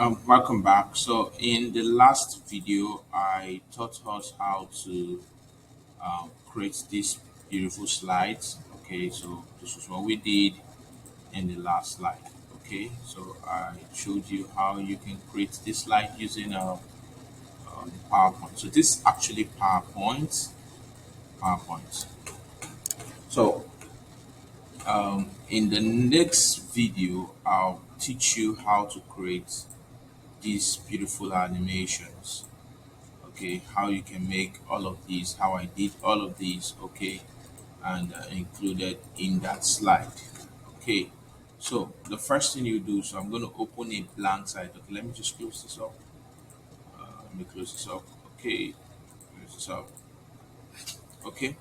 Welcome back. So in the last video, I taught us how to create these beautiful slides. Okay, so this is what we did in the last slide. Okay, so I showed you how you can create this slide using the PowerPoint. So this is actually PowerPoint. PowerPoint. So in the next video, I'll teach you how to create these beautiful animations. Okay, how you can make all of these, how I did all of these, okay, and included in that slide. Okay, so the first thing you do, so I'm going to open a blank site. Okay, let me just close this up. Let me close this up. Okay, close this up. Okay,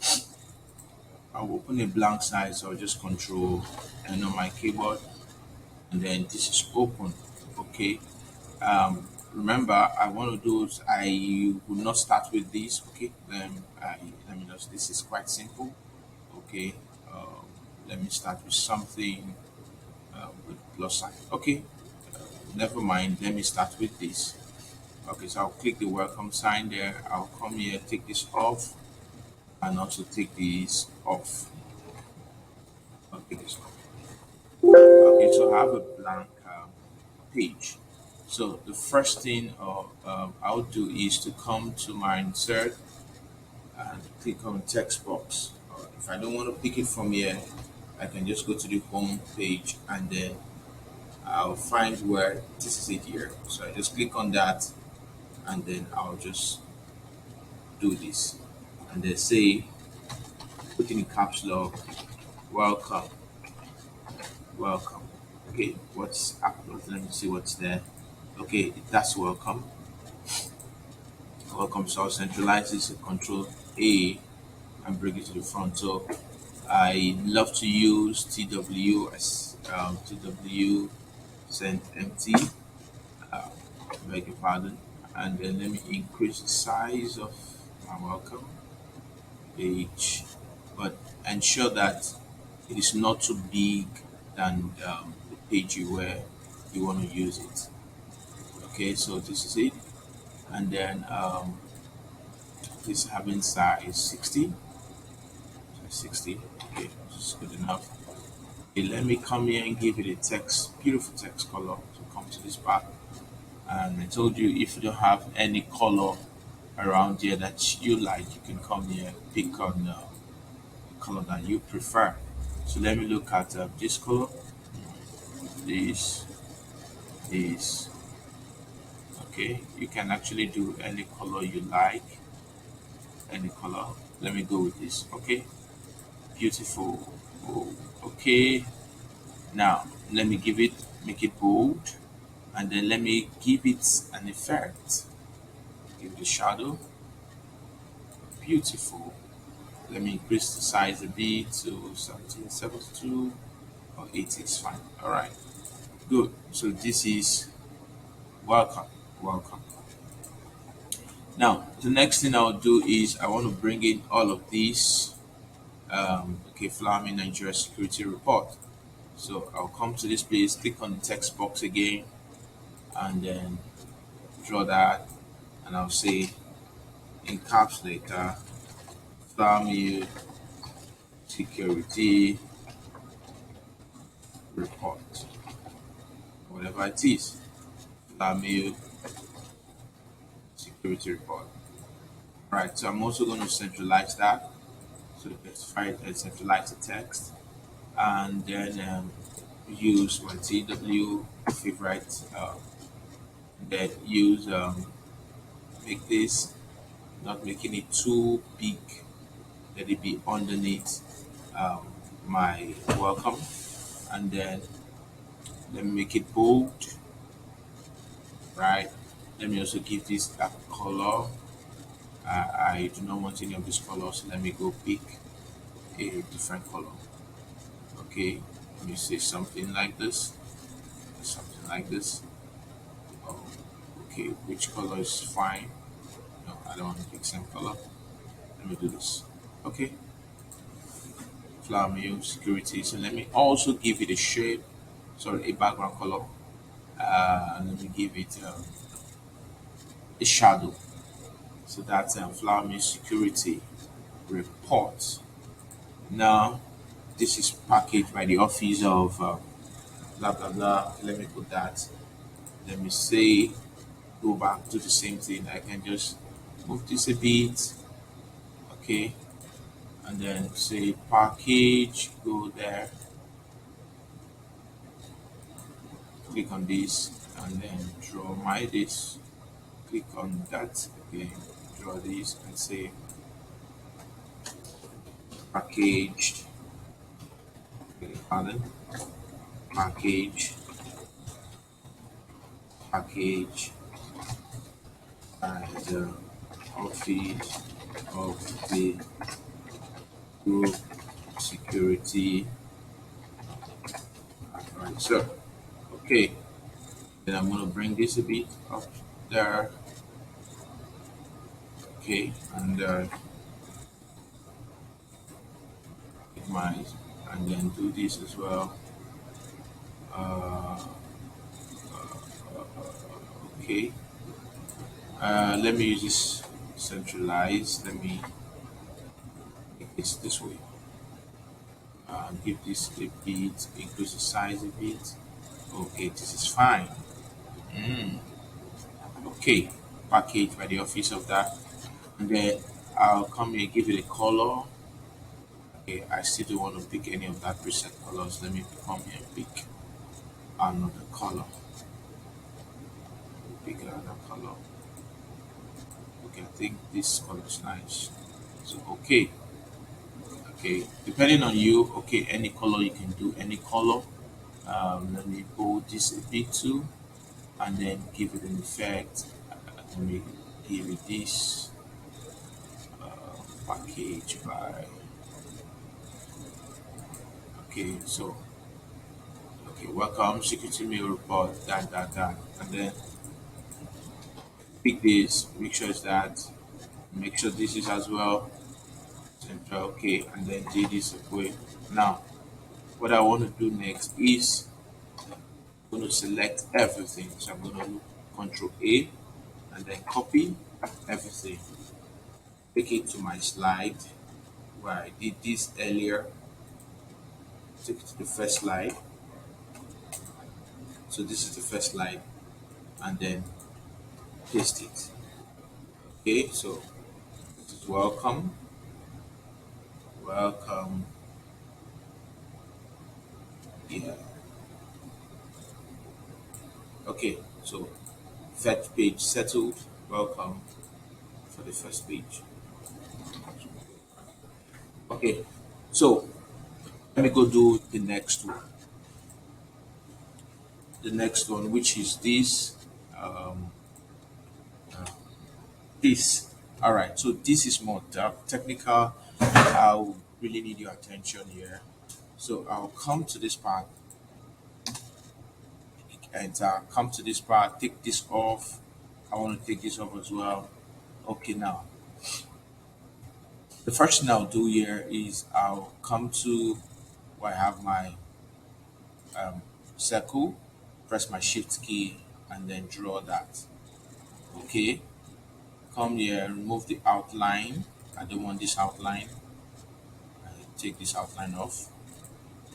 I'll open a blank site, so I'll just control and on my keyboard, and then this is open. Okay, remember I want to do I will not start with this. Okay, let me just, this is quite simple. Okay, um, let me start with something with plus sign. Okay, never mind, let me start with this. Okay, so I'll click the welcome sign there. I'll come here, take this off, and also take this off. I'll take this off. Okay, so I have a blank page. So the first thing I'll do is to come to my insert and click on text box. If I don't want to pick it from here, I can just go to the home page and then I'll find where this is it here. So I just click on that and then I'll just do this. And they say, put in caps lock, welcome, welcome. Okay, what's up? Let me see what's there. Okay, that's welcome. Welcome. So I'll centralize this and control A and bring it to the front. So I love to use TW as TW send empty. Uh, beg your pardon. And then let me increase the size of my welcome page, but ensure that it is not too big than the page where you want to use it. Okay, so this is it, and then this having size 60. 60. Okay, this is good enough. Okay, let me come here and give it a text, beautiful text color. So come to this part, and I told you if you don't have any color around here that you like, you can come here, pick on the color that you prefer. So let me look at this color, this, this. Okay, you can actually do any color you like, any color. Let me go with this. Okay, beautiful. Oh, okay, now let me give it, make it bold, and then let me give it an effect. Give it a shadow. Beautiful. Let me increase the size a bit to 1772 or 80 is fine. All right, good. So this is welcome, welcome. Now the next thing I'll do is I want to bring in all of these. Okay, Flaming Nigeria Security Report. So I'll come to this place, click on the text box again, and then draw that, and I'll say encapsulator Flaming Security Report, whatever it is. Flaming Security Report. Right, so I'm also going to centralize that. So specify and centralize the text, and then use my TW favorite. Then use make this, not making it too big. Let it be underneath um, my welcome, and then let me make it bold. Right. Let me also give this a color. I do not want any of these colors. So let me go pick a different color. Okay, let me say something like this, something like this. Oh, okay, which color is fine? No, I don't want to pick same color. Let me do this. Okay, flower mail security. So let me also give it a shape, sorry, a background color, And let me give it a shadow. So that's flower means security report. Now this is packaged by the office of blah blah blah. Let me put that. Let me say go back to the same thing. I can just move this a bit, okay, and then say package, go there, click on this, and then draw my this, click on that again, draw this, and say packaged, pardon, package, package, and office of the group security. Alright, so okay, then I'm gonna bring this a bit up there, okay, and my and then do this as well. Uh, okay, let me use this centralized. Let me make this way. Give this a bit, increase the size a bit. Okay, this is fine. Mm, okay, package by the office of that, and then I'll come here, give it a color. Okay, I still don't want to pick any of that preset colors. Let me come here and pick another color. Pick another color. Okay, I think this color is nice. So okay, okay. Depending on you, okay, any color you can do any color. Let me hold this a bit too, and then give it an effect. Let me give it this package by. Okay, so okay, welcome security mail report. That, and then pick this. Make sure it's that. Make sure this is as well. Central. Okay, and then do this way. Now, what I want to do next is I'm going to select everything. So I'm going to Control A and then copy everything. Take it to my slide where I did this earlier. Take it to the first slide. So this is the first slide, and then paste it. Okay, so this is welcome, welcome. Yeah. Okay, so first page settled. Welcome for the first page. Okay, so let me go do the next one. The next one, which is this. Um, this. All right. So this is more technical. I'll really need your attention here. So I'll come to this part and come to this part. Take this off. I want to take this off as well. Okay. Now the first thing I'll do here is I'll come to where I have my um, circle. Press my shift key and then draw that. Okay. Come here, remove the outline. I don't want this outline. I take this outline off.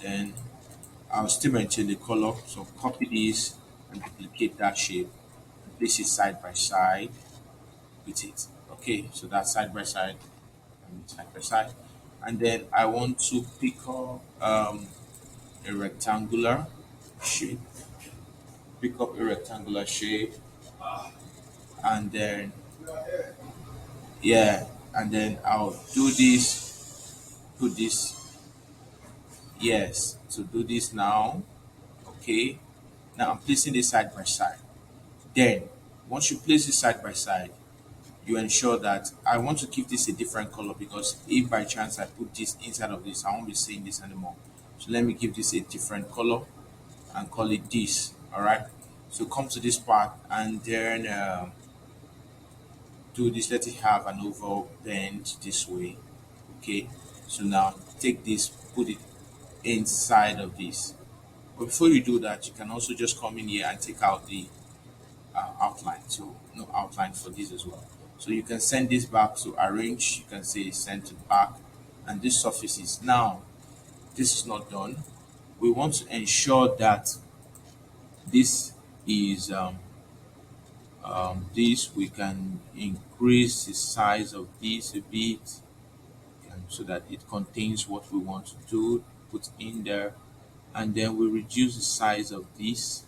Then I'll still maintain the color. So copy this and duplicate that shape. And place it side by side with it. Okay, so that's side by side and side by side. And then I want to pick up a rectangular shape. Pick up a rectangular shape, and then yeah, and then I'll do this. Put this. Yes, so do this now. Okay, now I'm placing this side by side. Then, once you place it side by side, you ensure that I want to keep this a different color, because if by chance I put this inside of this, I won't be seeing this anymore. So let me give this a different color and call it this. All right. So come to this part and then do this. Let it have an oval bend this way. Okay. So now take this, put it inside of this. But before you do that, you can also just come in here and take out the outline. So no outline for this as well. So you can send this back to arrange. You can say send to back, and this surface is now. This is not done. We want to ensure that this is this. We can increase the size of this a bit, and so that it contains what we want to do. Put in there, and then we reduce the size of this,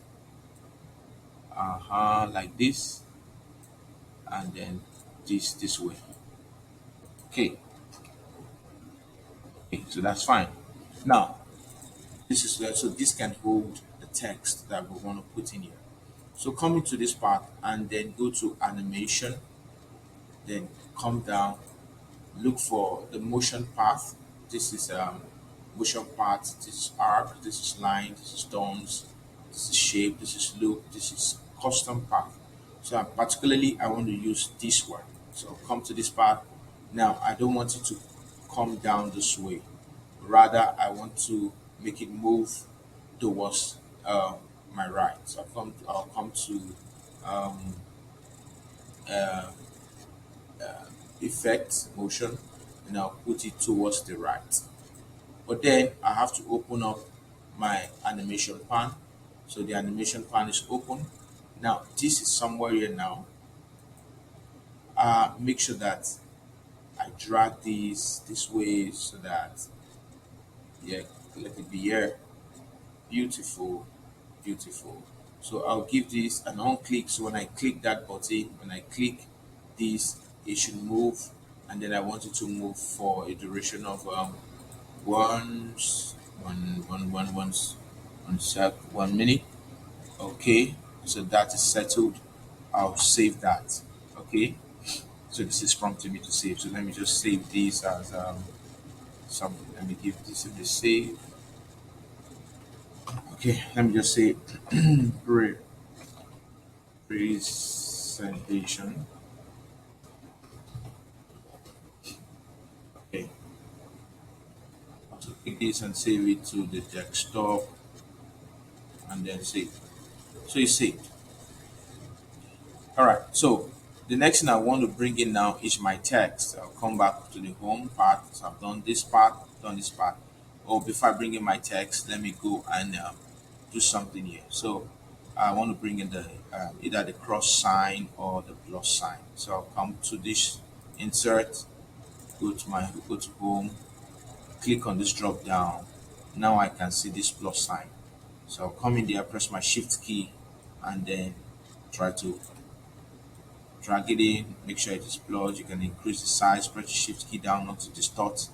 like this, and then this way. Okay, okay, so that's fine. Now this is where, so this can hold the text that we want to put in here. So come into this part and then go to animation, then come down, look for the motion path. This is motion path, this is arc, this is line, this is stones, this is shape, this is loop, this is custom path. So particularly I want to use this one. So come to this part. Now I don't want it to come down this way. Rather I want to make it move towards my right. So I'll come to um, uh, effect motion, and I'll put it towards the right. But then I have to open up my animation pan. So the animation pan is open. Now this is somewhere here now. Make sure that I drag this way so that, yeah, let it be here. Beautiful, beautiful. So I'll give this an on click. So when I click that button, when I click this, it should move, and then I want it to move for a duration of once one sec 1 minute. Okay, so that is settled. I'll save that. Okay, so this is prompting me to save. So let me just save this as something. Let me give this a save. Okay, let me just say presentation. Okay, so take this and save it to the desktop, and then save. So it's saved. All right. So the next thing I want to bring in now is my text. I'll come back to the home part. So I've done this part, done this part. Oh, before I bring in my text, let me go and do something here. So I want to bring in the either the cross sign or the plus sign. So I'll come to this insert, go to home, click on this drop down. Now I can see this plus sign. So I'll come in there, press my shift key, and then try to drag it in, make sure it is blurred. You can increase the size, press the shift key down not to distort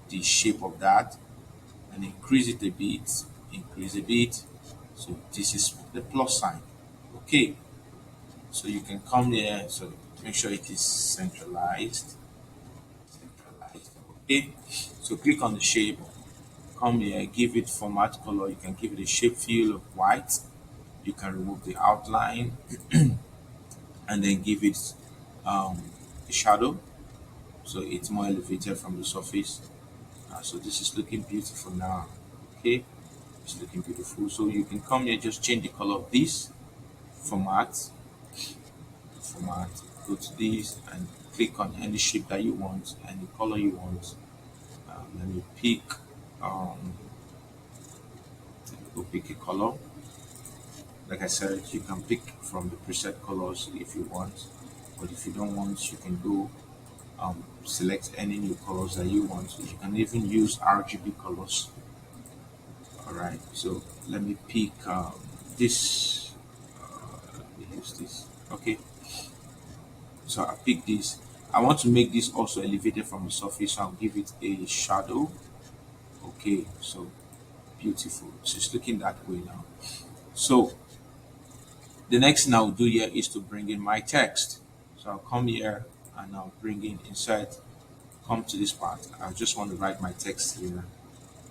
the shape of that, and increase it a bit, increase a bit. So this is the plus sign. Okay, so you can come here, so make sure it is centralized. Okay, so click on the shape, come here, give it format color. You can give it a shape fill of white. You can remove the outline and then give it a shadow, so it's more elevated from the surface. So this is looking beautiful now. Okay, it's looking beautiful. So you can come here, just change the color of this format, go to this and click on any shape that you want and the color you want. Let me pick go pick a color. Like I said, you can pick from the preset colors if you want, but if you don't want, you can go select any new colors that you want. You can even use RGB colors. All right, so let me pick this. Let me use this. Okay, so I pick this. I want to make this also elevated from the surface, so I'll give it a shadow. Okay, so beautiful. So it's looking that way now. So the next thing I'll do here is to bring in my text. So I'll come here and I'll bring in insert, come to this part. I just want to write my text here.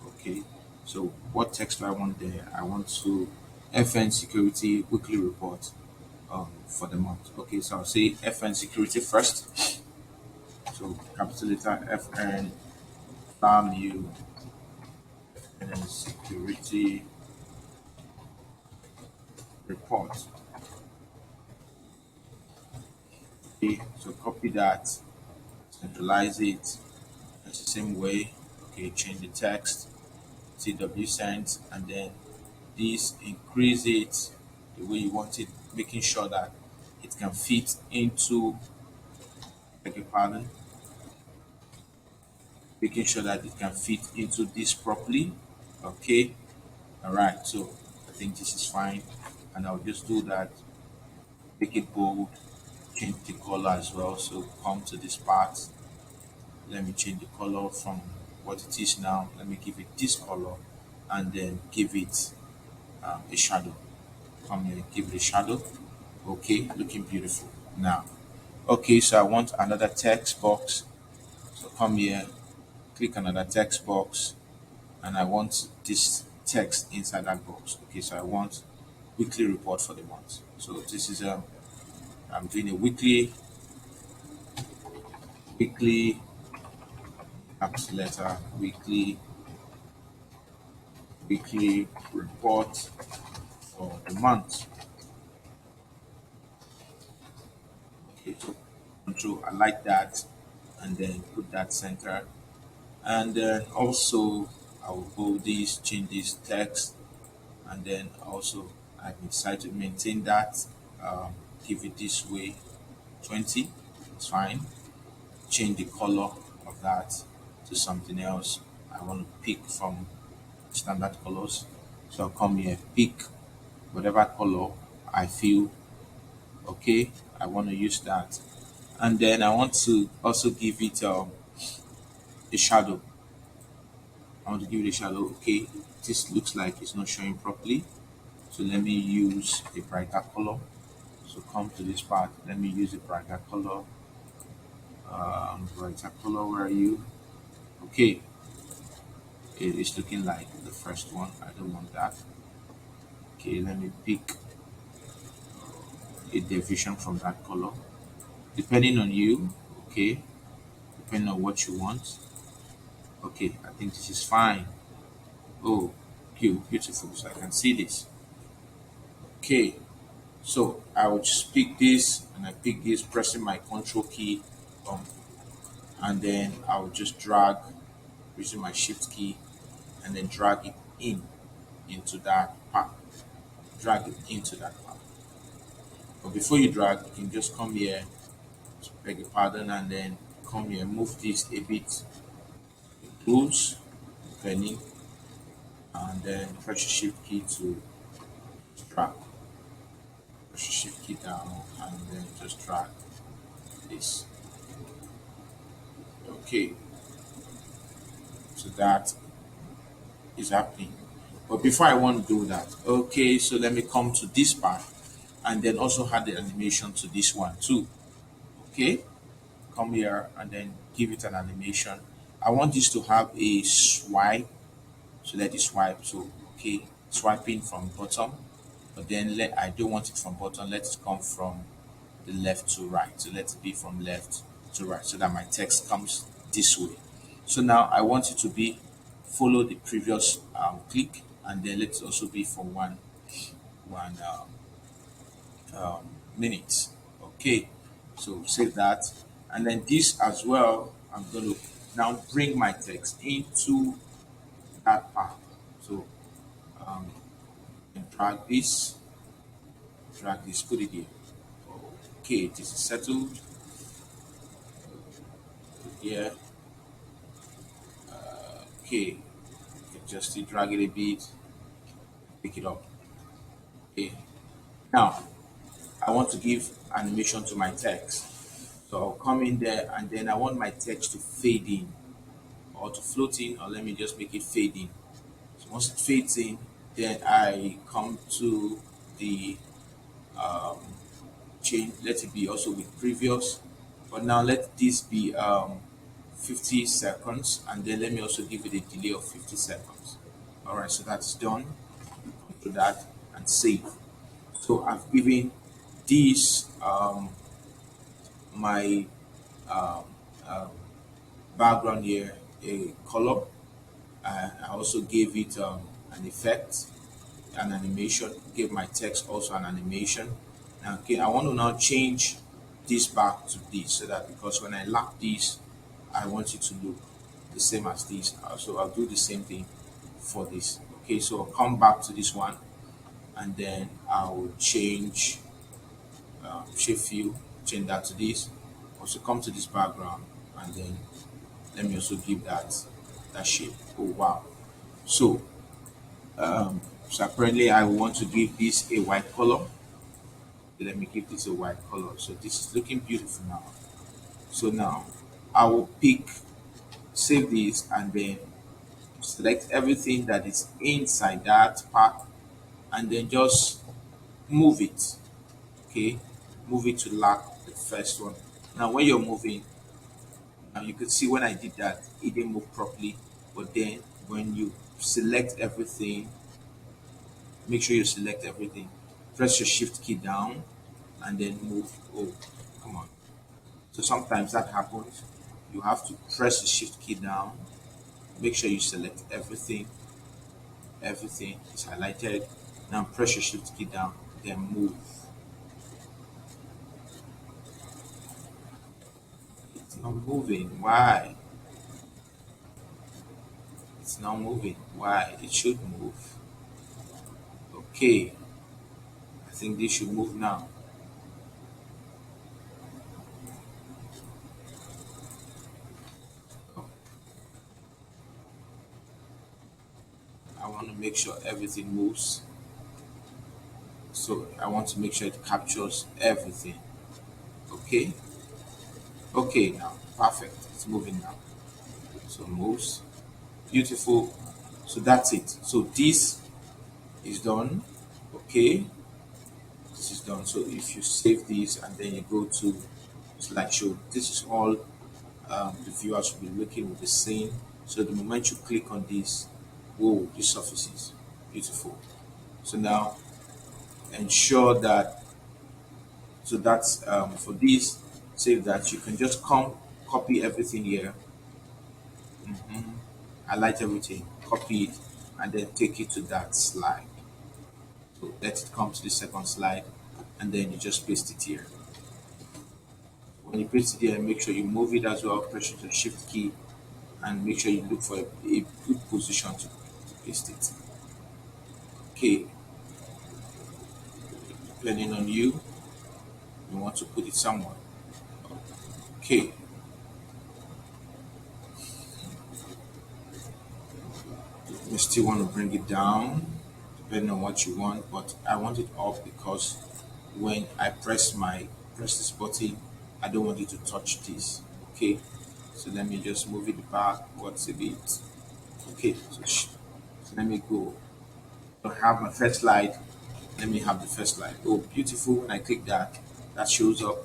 Okay, so what text do I want there? I want to FN security weekly report for the month. Okay, so I'll say FN security first. So capital letter FN value and security report. Okay, so copy that, centralize it. It's the same way. Okay, change the text, CW sent, and then this increase it the way you want it, making sure that it can fit into, beg your pardon, making sure that it can fit into this properly. Okay, all right. So I think this is fine, and I'll just do that. Make it bold, change the color as well. So come to this part. Let me change the color from what it is now. Let me give it this color, and then give it a shadow. Come here, give it a shadow. Okay, looking beautiful now. Okay, so I want another text box. So come here, click another text box, and I want this text inside that box. Okay, so I want weekly report for the month. So this is I'm doing a weekly caps letter, weekly report for the month. Okay, so control, I like that, and then put that center, and then also I will go this, change this text, and then also I decide to maintain that, give it this way, 20, it's fine. Change the color of that to something else. I want to pick from standard colors. So I'll come here, pick whatever color I feel okay. I want to use that. And then I want to also give it a shadow. I want to give it a shadow. Okay, this looks like it's not showing properly. So let me use a brighter color. So come to this part. Let me use a brighter color. Brighter color. Where are you? Okay, it's looking like the first one. I don't want that. Okay, let me pick a deviation from that color. Depending on you, okay, depending on what you want. Okay, I think this is fine. Oh, cute, beautiful. So I can see this. Okay, so I will just pick this and I pick this, pressing my control key, um, and then I will just drag using my shift key and then drag it into that part. Drag it into that part. But before you drag, you can just come here, beg your pardon, and then come here, move this a bit close, depending, and then press the shift key to drag. Press the shift key down and then just drag this. Okay, so that is happening. But before I want to do that, okay, so let me come to this part and then also add the animation to this one too. Okay, come here and then give it an animation. I want this to have a swipe, so let it swipe. So okay, swiping from bottom, but then I don't want it from bottom. Let it come from the left to right. So let it be from left to right, so that my text comes this way. So now I want it to be follow the previous click, and then let's also be for one minute. Okay, so save that, and then this as well. I'm going to now bring my text into that part. So and drag this, put it here. Okay, this is settled here. Okay, just to drag it a bit, pick it up. Okay, now I want to give animation to my text. So I'll come in there and then I want my text to fade in or to float in, or let me just make it fade in. So once it fades in, then I come to the change, let it be also with previous. But now let this be 50 seconds, and then let me also give it a delay of 50 seconds. All right, so that's done. To that and save. So I've given this my um, uh, background here a color. I also gave it an effect. an animation, give my text also an animation. Now, okay, I want to now change this back to this so that because when I lap this, I want it to look the same as this. So I'll do the same thing for this. Okay, so I'll come back to this one and then I'll change shape view, change that to this. Also come to this background and then let me also give that shape. Oh wow! So so apparently I want to give this a white color. Let me give this a white color. So this is looking beautiful now. So now I will pick, save this, and then select everything that is inside that part, and then just move it. Okay, move it to lock the first one. Now when you're moving, now you can see when I did that, it didn't move properly. But then when you select everything, make sure you select everything. Press your shift key down and then move. Oh, come on. So sometimes that happens. You have to press the shift key down. Make sure you select everything. Everything is highlighted. Now press your shift key down, then move. It's not moving. Why? It's not moving. Why? It should move. Okay. I think this should move now. I want to make sure everything moves. So I want to make sure it captures everything. Okay. Okay now. Perfect. It's moving now. So moves. Beautiful. So that's it. So this is done. Okay. This is done. So if you save this and then you go to slideshow, this is all the viewers will be looking with the same. So the moment you click on this, whoa, this surface is beautiful. So now ensure that, so that's for this, save that. You can just come copy everything here, highlight everything, copy it, and then take it to that slide. So let it come to the second slide, and then you just paste it here. When you paste it here, make sure you move it as well, press the shift key, and make sure you look for a good position to paste it. Okay, depending on you, you want to put it somewhere. Okay, you still want to bring it down, depending on what you want, but I want it up because when I press this button, I don't want you to touch this. Okay, so let me just move it back. What's a bit? Okay, so let me go. I have my first slide. Let me have the first slide. Oh, beautiful. When I click that, that shows up.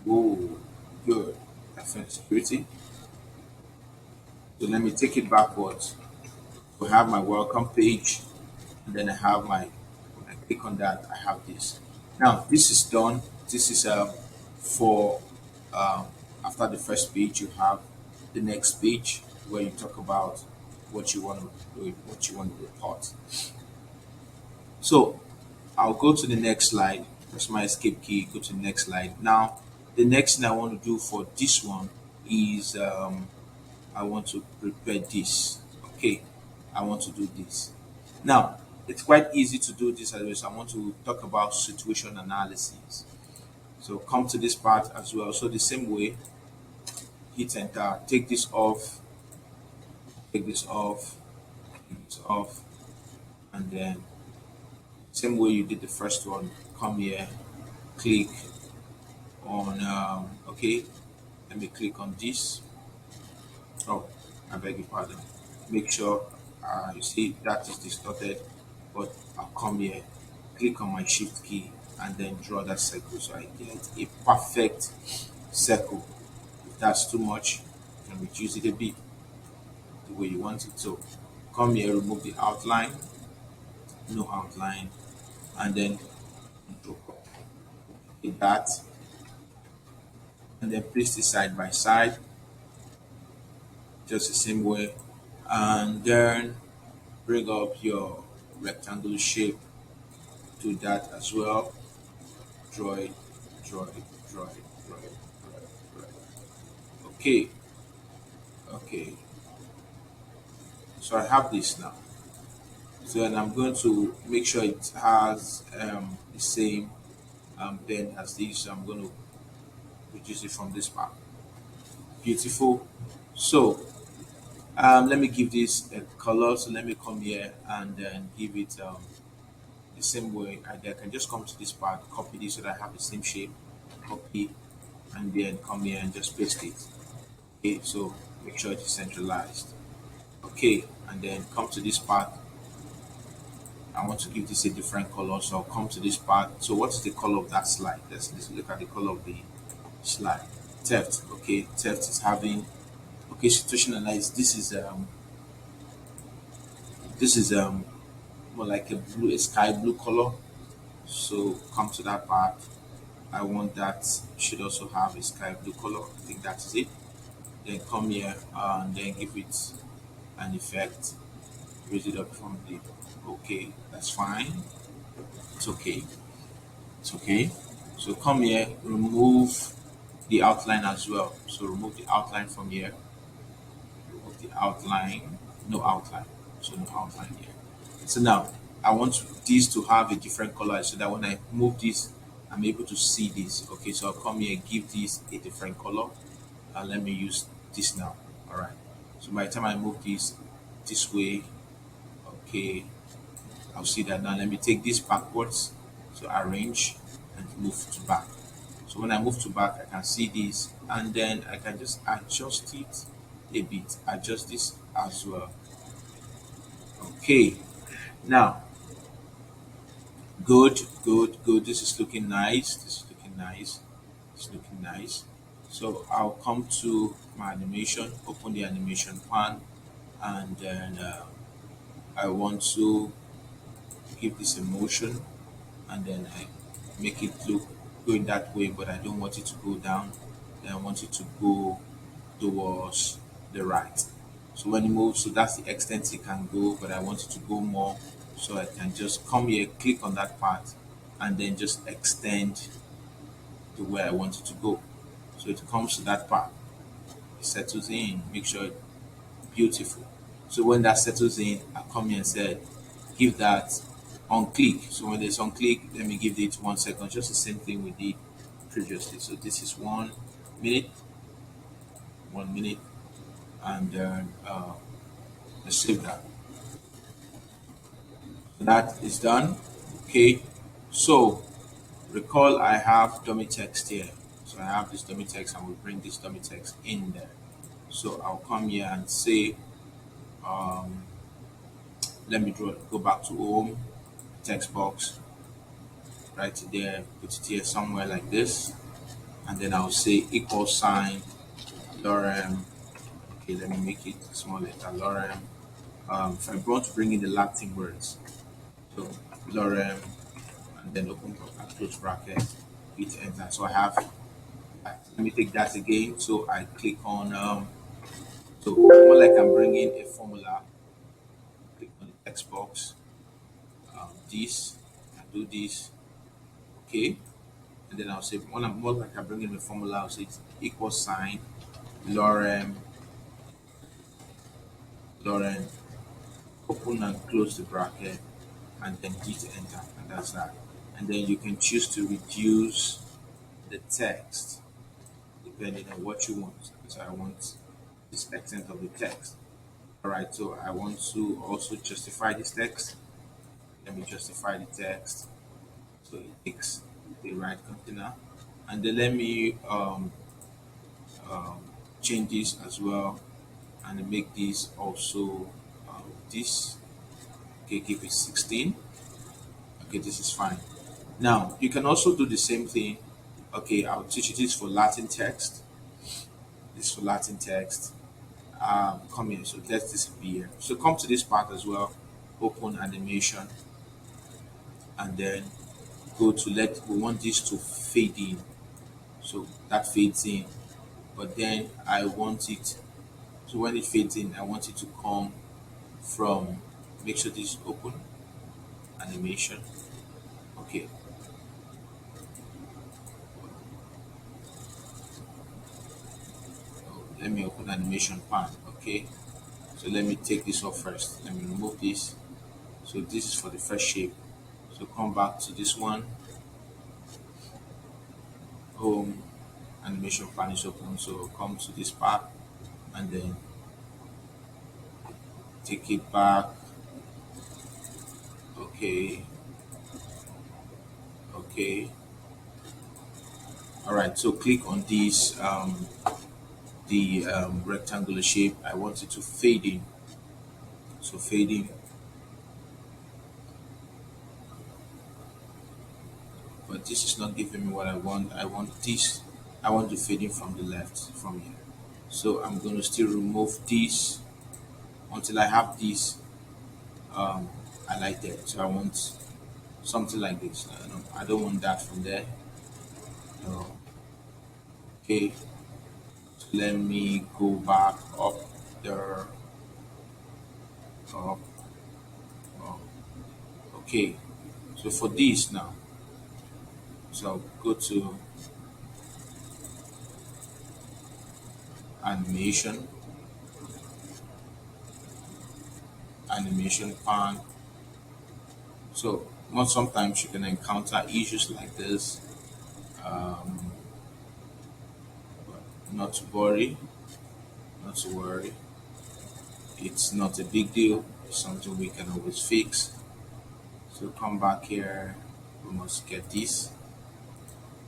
Whoa, good. Perfect security. So let me take it backwards. We have my welcome page, and then I have my, when I click on that, I have this. Now, this is done. This is for um, after the first page, you have the next page where you talk about what you want to do, what you want to report. So I'll go to the next slide. Press my escape key. Go to the next slide. Now, the next thing I want to do for this one is I want to prepare this. Okay, I want to do this. Now, it's quite easy to do this as well. So I want to talk about situation analysis. So come to this part as well. So the same way, hit enter, take this off, take this off, take this off, and then same way you did the first one, come here, click on, okay, let me click on this. Oh, I beg your pardon. Make sure you see that is distorted, but I'll come here, click on my shift key, and then draw that circle so I get a perfect circle. If that's too much, you can reduce it a bit the way you want it. So come here, remove the outline, no outline, and then draw that, and then place it side by side, just the same way, and then bring up your rectangular shape, do that as well. Draw it, draw it, draw it, draw it, draw it, draw it. Okay, okay. So I have this now. So and I'm going to make sure it has the same bend as this. So I'm going to reduce it from this part. Beautiful. So let me give this a color. So let me come here and then give it the same way. I can just come to this part, copy this so that I have the same shape, copy, and then come here and just paste it. Okay, so make sure it's centralized. Okay, and then come to this part. I want to give this a different color, so I'll come to this part. So what is the color of that slide? Let's look at the color of the slide. Theft. Okay, theft is having okay situation analysis. This is more like a blue, a sky blue color. So come to that part. I want that should also have a sky blue color. I think that is it. Then come here and then give it an effect. Raise it up from the okay. That's fine. It's okay. It's okay. So come here, remove the outline as well. So remove the outline from here. Remove the outline. No outline. So no outline here. So now I want this to have a different color so that when I move this, I'm able to see this. Okay, so I'll come here, give this a different color. And let me use this now. All right. So by the time I move this way, okay, I'll see that now. Let me take this backwards. So arrange and move to back. So when I move to back, I can see this and then I can just adjust it a bit. Adjust this as well. Okay. Now, good, good, good. This is looking nice. This is looking nice. It's looking nice. So I'll come to my animation, open the animation pan, and then I want to give this a motion, and then I make it look going that way, but I don't want it to go down. Then I want it to go towards the right. So when it moves, so that's the extent it can go, but I want it to go more. So I can just come here, click on that part, and then just extend to where I want it to go. So it comes to that part, it settles in, make sure it's beautiful. So when that settles in, I come here and say, give that on click. So when there's on click, let me give it 1 second, just the same thing we did previously. So this is 1 minute, 1 minute, and then let's save that. So that is done. Okay. So recall I have dummy text here. So I have this dummy text and we'll bring this dummy text in there. So I'll come here and say, um, let me go back to home, text box, right there, put it here somewhere like this. And then I'll say equal sign, lorem. Okay, let me make it small letter, lorem. If I want to bring in the Latin words, so lorem, and then open and close bracket, hit enter. So I have, let me take that again. So I click on, so more like I'm bringing a formula, click on the text box, this, and do this, okay. And then I'll say, when I'm more like I'm bringing the formula, I'll say it's equal sign, lorem, lorem, open and close the bracket, and then hit enter, and that's that. And then you can choose to reduce the text depending on what you want. So I want this extent of the text. All right, so I want to also justify this text. Let me justify the text. So it takes the right container, and then let me um, change this as well, and make this also this. Okay, give it 16. Okay, this is fine. Now you can also do the same thing. Okay, I'll teach you this for Latin text. This for Latin text. Come here. So let this be here. So come to this part as well. Open animation, and then go to let. We want this to fade in. So that fades in. But then I want it. So when it fades in, I want it to come from. Make sure this is open. animation. Okay, let me open animation pan. Okay, so let me take this off first. Let me remove this. So this is for the first shape. So come back to this one. Home, animation pan is open. So come to this part and then take it back. Okay, okay. All right. So click on this the rectangular shape. I want it to fade in. So fade in, but this is not giving me what I want. I want this. I want to fade in from the left from here. So I'm going to still remove this until I have this highlighted. So I want something like this. No, I don't want that from there. No. Okay. So let me go back up there. Up, up. Okay. So for this now, so I'll go to animation, animation pan. So not sometimes you can encounter issues like this. Um, but not to worry, not to worry. It's not a big deal. It's something we can always fix. So come back here. We must get this.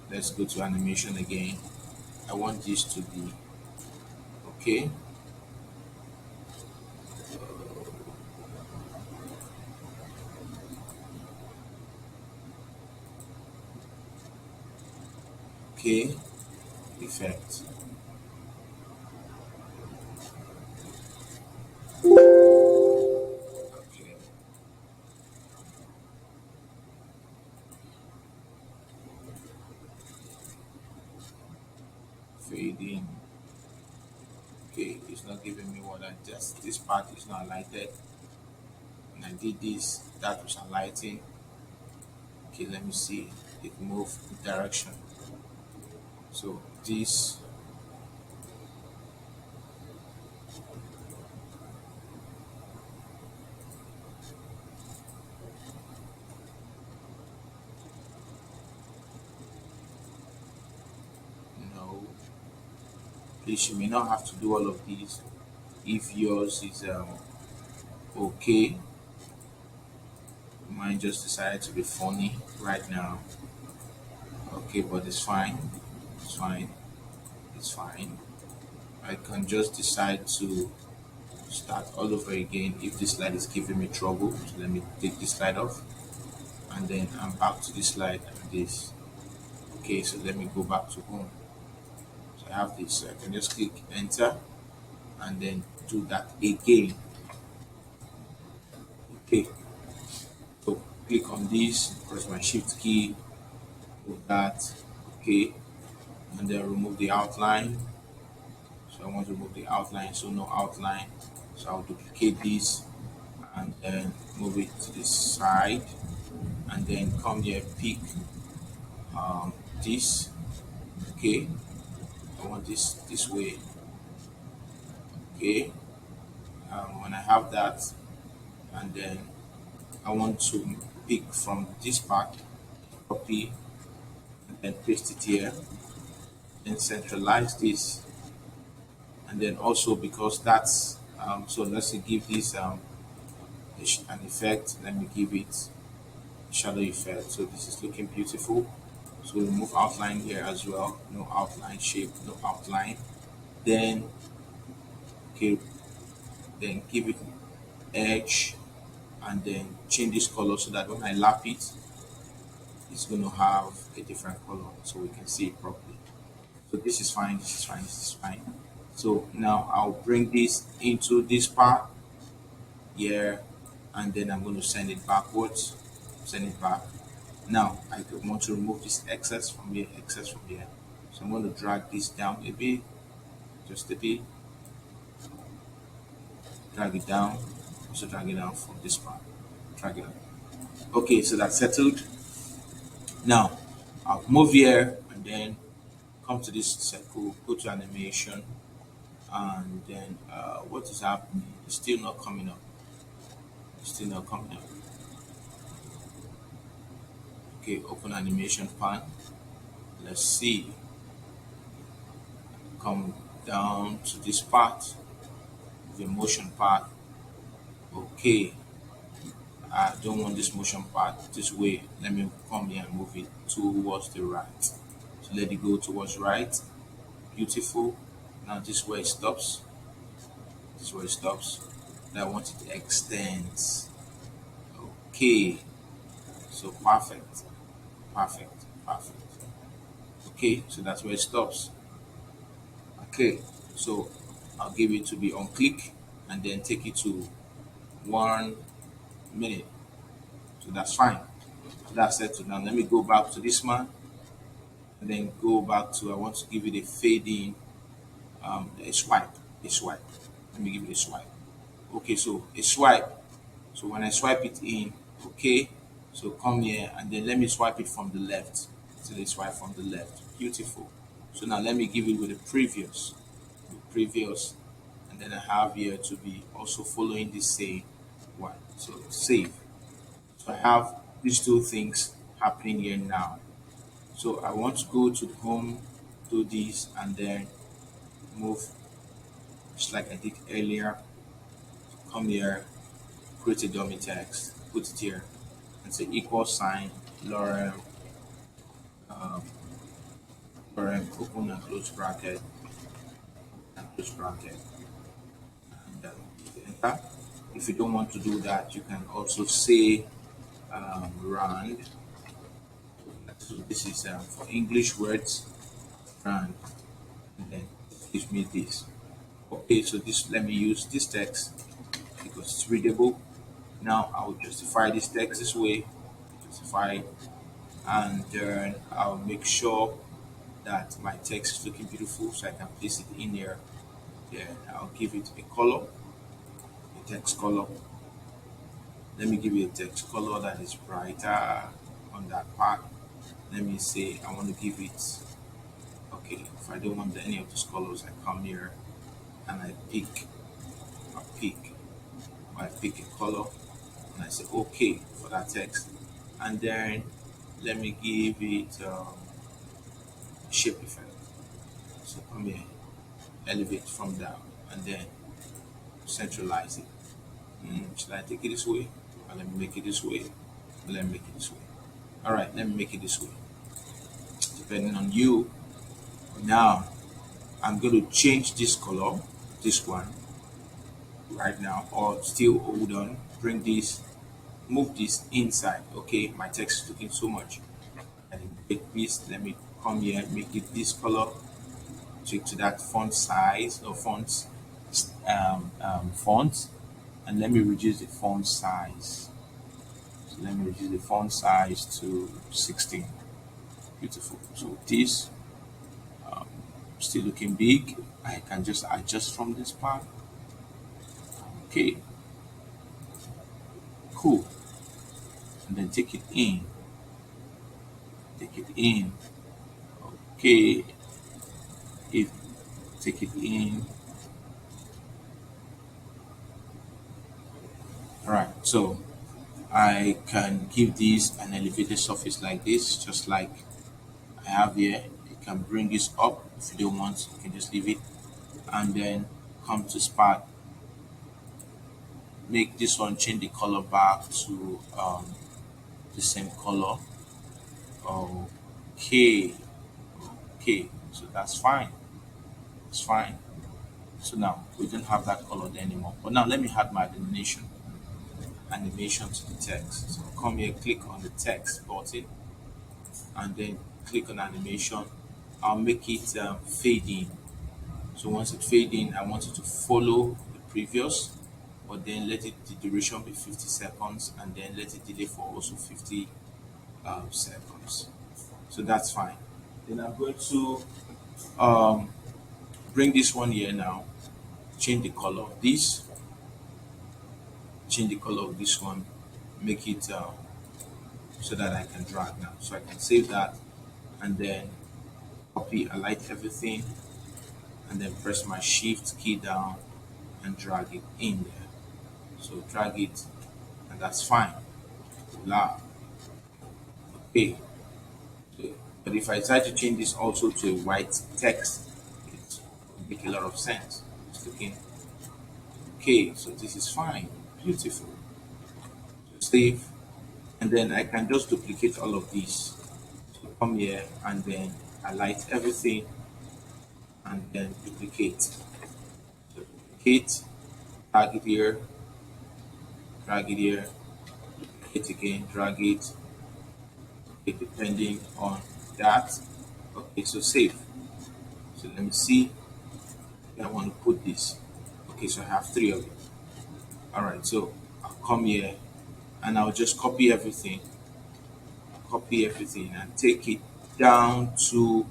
Let's go to animation again. I want this to be okay. Okay, effect. Okay, fading. Okay, it's not giving me what I just. This part is not lighted. And I did this. That was highlighting. Okay, let me see. It moved direction. So this, no. Please, you may not have to do all of these. If yours is okay, mine just decided to be funny right now. Okay, but it's fine. It's fine. It's fine. I can just decide to start all over again if this slide is giving me trouble. So let me take this slide off and then I'm back to this slide and this. Okay, so let me go back to home. So I have this. So I can just click enter and then do that again. Okay, so click on this, press my shift key, with that. Okay, and then remove the outline. So I want to remove the outline, so no outline. So I'll duplicate this and then move it to the side and then come here, pick this. Okay, I want this way. Okay, when I have that, and then I want to pick from this part, copy and then paste it here, then centralize this, and then also because that's so let's give this an effect. Let me give it shadow effect. So this is looking beautiful. So remove outline here as well. No outline shape, no outline. Then okay, then give it edge and then change this color so that when I lap it, it's going to have a different color so we can see it properly. So this is fine, this is fine, this is fine. So now I'll bring this into this part here and then I'm going to send it backwards, send it back. Now I want to remove this excess from here, excess from here. So I'm going to drag this down a bit, just a bit, drag it down, also drag it down from this part, drag it up. Okay, so that's settled. Now I'll move here and then come to this circle, go to animation, and then what is happening? It's still not coming up. It's still not coming up. Okay, open animation pan. Let's see. Come down to this part, the motion part. Okay, I don't want this motion part this way. Let me come here and move it towards the right. So let it go towards right. Beautiful. Now this is where it stops. This is where it stops. Now I want it to extend. Okay. So perfect. Perfect. Perfect. Okay, so that's where it stops. Okay, so I'll give it to be on click and then take it to 1 minute. So that's fine. So that's settled. Now let me go back to this man and then go back to I want to give it a fading a swipe. A swipe. Let me give it a swipe. Okay, so a swipe. So when I swipe it in, okay, so come here and then let me swipe it from the left. So they swipe from the left. Beautiful. So now let me give it with the previous. The previous, and then I have here to be also following the same one. So save. So I have these two things happening here now. So I want to go to the home, do this, and then move just like I did earlier. Come here, create a dummy text, put it here, and say equal sign, lorem, um, lorem, open and close bracket, and close bracket, and enter. If you don't want to do that, you can also say rand. So this is for English words, rand, and then it gives me this. Okay, so this let me use this text because it's readable. Now I will justify this text this way, justify, and then I'll make sure that my text is looking beautiful so I can place it in here. Then I'll give it a color, a text color. Let me give you a text color that is brighter on that part. Let me say I want to give it, okay, if I don't want any of those colors, I come here and I pick, I pick a color and I say okay for that text. And then let me give it shape effect. So come here, elevate from down, and then centralize it. Should I take it this way? Or let me make it this way. Or let me make it this way. All right, let me make it this way. Depending on you. Now, I'm going to change this color, this one, right now, or still hold on, bring this, move this inside. Okay, my text is looking so much. And take this, let me come here, make it this color, check to that font size or font, and let me reduce the font size. So let me reduce the font size to 16. Beautiful. So this still looking big. I can just adjust from this part. Okay, cool. And then take it in. Take it in. Okay, if take it in. All right. So I can give this an elevated surface like this, just like I have here. You can bring this up if you don't want, you can just leave it and then come to spark. Make this one change the color back to the same color. Okay, okay, so that's fine. It's fine. So now we don't have that color there anymore. But now let me add my animation to the text. So come here, click on the text button, and then click on animation. I'll make it fade in. So once it fade in, I want it to follow the previous, but then let it the duration be 50 seconds, and then let it delay for also 50 seconds. So that's fine. Then I'm going to um, bring this one here now. Change the color of this. Change the color of this one. Make it so that I can drag now. So I can save that and then copy, highlight everything, and then press my shift key down and drag it in there. So drag it, and that's fine. Voila. Okay. But if I decide to change this also to a white text, it will make a lot of sense. It's looking okay. So this is fine. Beautiful. Save, and then I can just duplicate all of these. So come here and then highlight everything and then duplicate. So duplicate, drag it here, drag it here, duplicate again, drag it, okay, depending on that. Okay, so save. So let me see. I want to put this. Okay, so I have three of it. All right, so I'll come here and I'll just copy everything and take it down to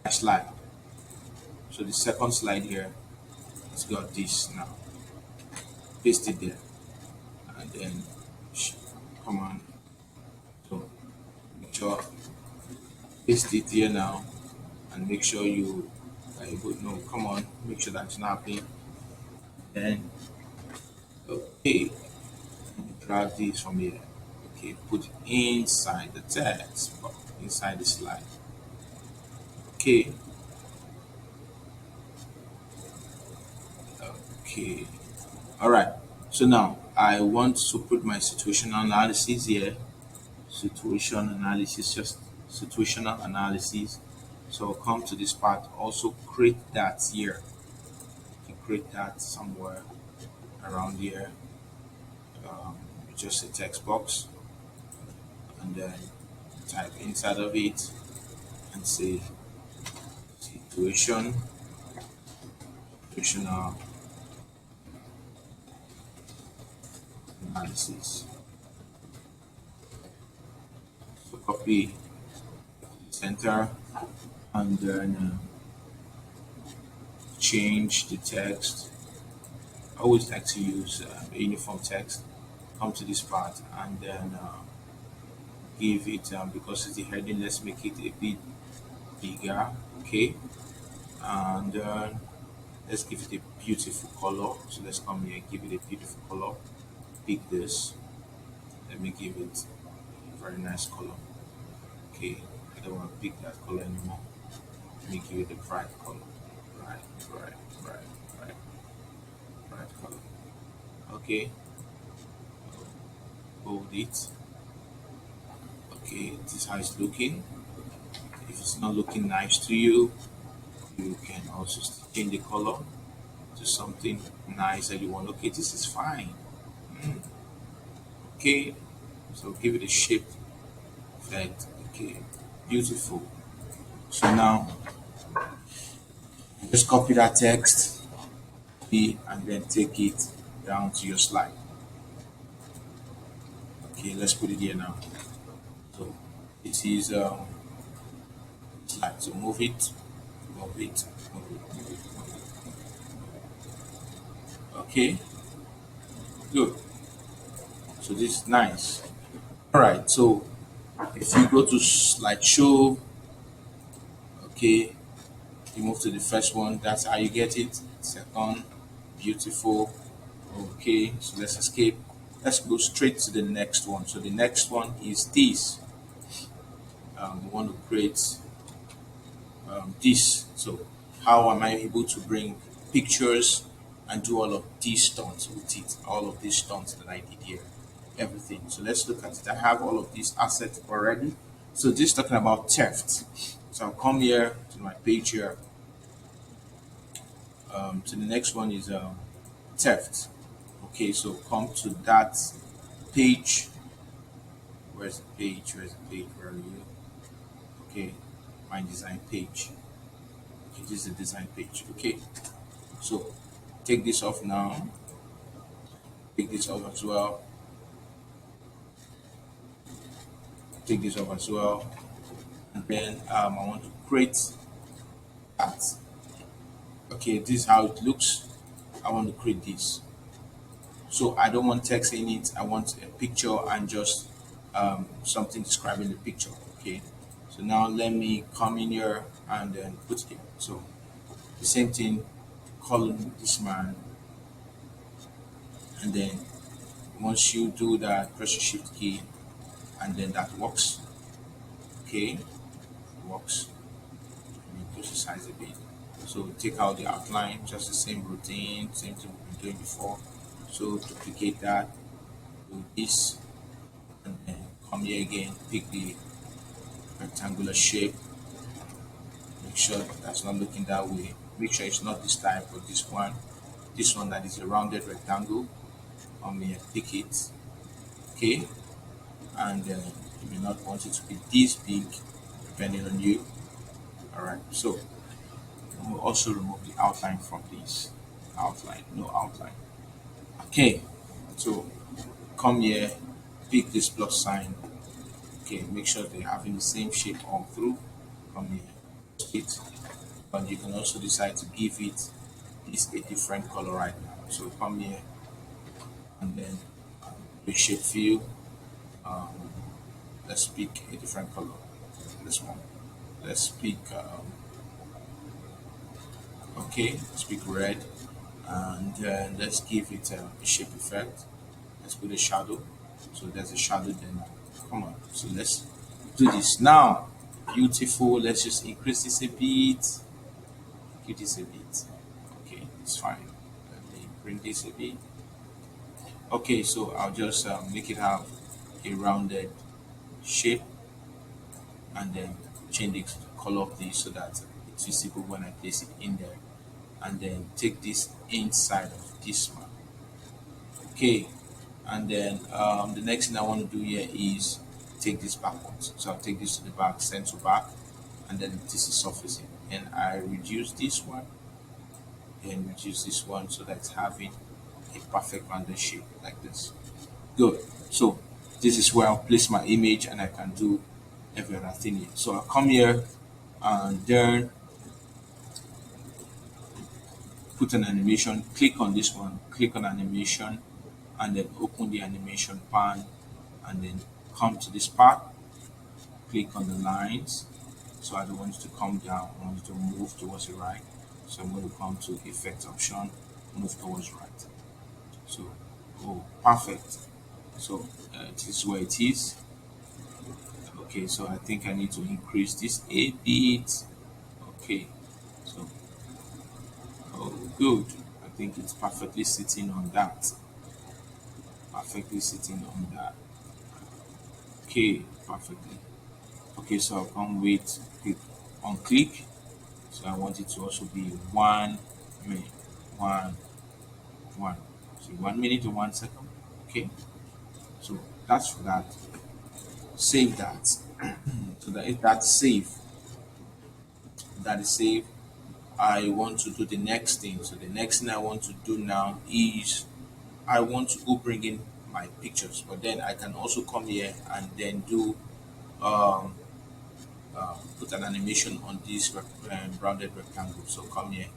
my slide. So the second slide here, it's got this now. Paste it there, and then come on. So make sure paste it here now, and make sure you are able. No, come on, make sure that's not happening. Then okay, drag this from here. Okay, put it inside the text, inside the slide. Okay. Okay. All right. So now I want to put my situational analysis here. Situation analysis, just situational analysis. So I'll come to this part. Also create that here. You create that somewhere around here. Just a text box, and then type inside of it and say situational analysis. So copy, center, and then change the text. I always like to use a uniform text. Come to this part and then give it, because it's the heading, let's make it a bit bigger. Okay, and let's give it a beautiful color. So let's come here and give it a beautiful color. Pick this. Let me give it a very nice color. Okay, I don't want to pick that color anymore. Let me give it a bright color. Bright, bright color. Okay, hold it. Okay, this is how it's looking. If it's not looking nice to you, you can also change the color to something nice that you want. Okay, this is fine. Okay, so give it a shape effect. Okay, beautiful. So now just copy that text, and then take it down to your slide. Okay, let's put it here now. So this is slide. So move it, move it, move it, move it, move it. Okay, good. So this is nice. All right. So if you go to slideshow, okay, you move to the first one. That's how you get it. Second, beautiful. Okay, so let's escape. Let's go straight to the next one. So the next one is this. We want to create this. So how am I able to bring pictures and do all of these stunts with it? All of these stunts that I did here, everything. So let's look at it. I have all of these assets already. So this is talking about theft. So I'll come here to my page here. So the next one is theft. Okay, so come to that page. Where's the page? Where's the page? Where are you? Okay, my design page. Okay, this is the design page. Okay, so take this off now. Take this off as well. Take this off as well. And then I want to create that. Okay, this is how it looks. I want to create this. So I don't want text in it. I want a picture and just something describing the picture. Okay, so now let me come in here and then put it here. So the same thing, column this man, and then once you do that, press your shift key, and then that works. Okay, works. Let me push the size a bit. So take out the outline, just the same routine, same thing we've been doing before. So duplicate that, do this, and then come here again, pick the rectangular shape. Make sure that's not looking that way. Make sure it's not this type, but this one. This one that is a rounded rectangle. Come here, pick it. Okay, and you may not want it to be this big, depending on you. All right, so we'll also remove the outline from this. Outline, no outline. Okay, so come here, pick this plus sign. Okay, make sure they're having the same shape all through. Come here, it, but you can also decide to give it this a different color right now. So come here and then reshape view. Um, let's pick a different color. This one. Let's pick okay. Let's pick red, and let's give it a shape effect. Let's put a shadow. So there's a shadow there now. Come on. So let's do this now. Beautiful. Let's just increase this a bit. Give this a bit. Okay, it's fine. Let me bring this a bit. Okay, so I'll just make it have a rounded shape, and then change the color of this so that it's visible when I place it in there, and then take this inside of this one. Okay, and then the next thing I want to do here is take this backwards. So I'll take this to the back, send to back, and then this is surfacing, and I reduce this one and reduce this one so that it's having a perfect rounded shape like this. Good. So this is where I'll place my image, and I can do every other thing here. So I'll come here and then put an animation, click on this one, click on animation, and then open the animation pan, and then come to this part, click on the lines. So I don't want it to come down, I want it to move towards the right. So I'm going to come to effect option, move towards right. So, oh, perfect. So this is where it is. Okay, so I think I need to increase this a bit. Okay, so oh, good. I think it's perfectly sitting on that. Perfectly sitting on that. Okay, perfectly. Okay, so I'll come with click on click. So I want it to also be 1 minute, one. So 1 minute to 1 second. Okay, so that's for that. Save that. So that if that's saved, that is saved. I want to do the next thing. So the next thing I want to do now is I want to go bring in my pictures, but then I can also come here and then do um, put an animation on this rounded rectangle. So come here,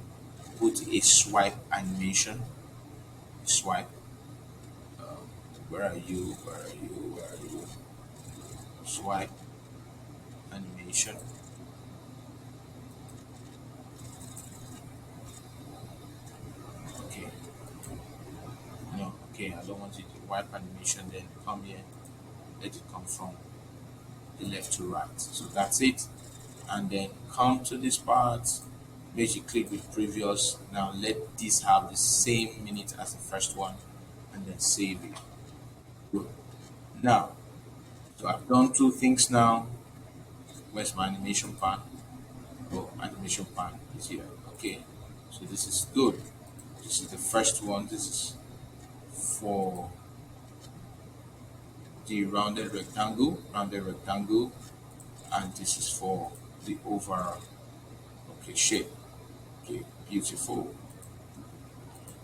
put a swipe animation. Swipe. Where are you? Where are you? Where are you? Swipe animation. Okay. No. Okay. I don't want it to wipe animation. Then come here. Let it come from the left to right. So that's it. And then come to this part. Make sure you click with previous. Now let this have the same minute as the first one, and then save it. Good. Now, so I've done two things now. Where's my animation pan? Oh, animation pan is here. Okay. So this is good. This is the first one. This is for the rounded rectangle, and this is for the overall okay shape. Okay, beautiful.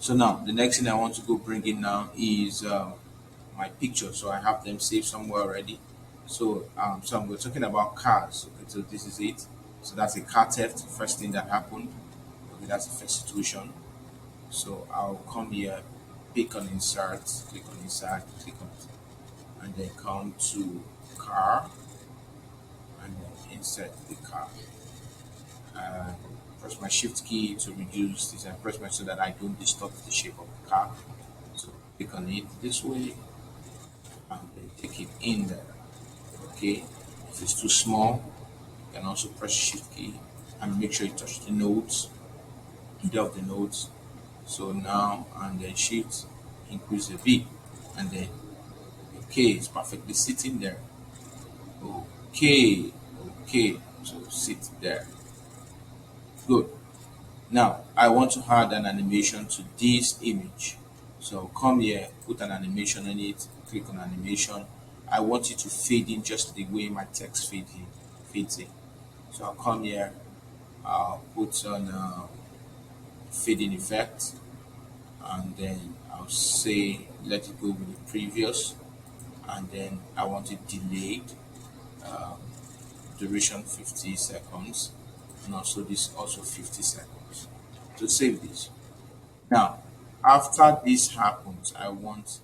So now the next thing I want to go bring in now is my picture. So I have them saved somewhere already. So we're talking about cars. Okay, so this is it. So that's a car theft. First thing that happened. Okay, that's the first situation. So I'll come here, pick on insert, click on insert, click on and then come to car and then insert the car. And press my shift key to reduce this and press my so that I don't distort the shape of the car. So click on it this way and then take it in there. Okay, if it's too small, you can also press shift key and make sure you touch the nodes, middle of the nodes. So now and then shift, increase a bit, and then okay, it's perfectly sitting there. Okay, okay, so sit there. Good. Now I want to add an animation to this image. So come here, put an animation on it, click on animation. I want it to fade in just the way my text fades in. So I'll come here, I'll put on fading effect, and then I'll say let it go with the previous, and then I want it delayed, duration 50 seconds, and also this also 50 seconds. To save this. Now, after this happens, I want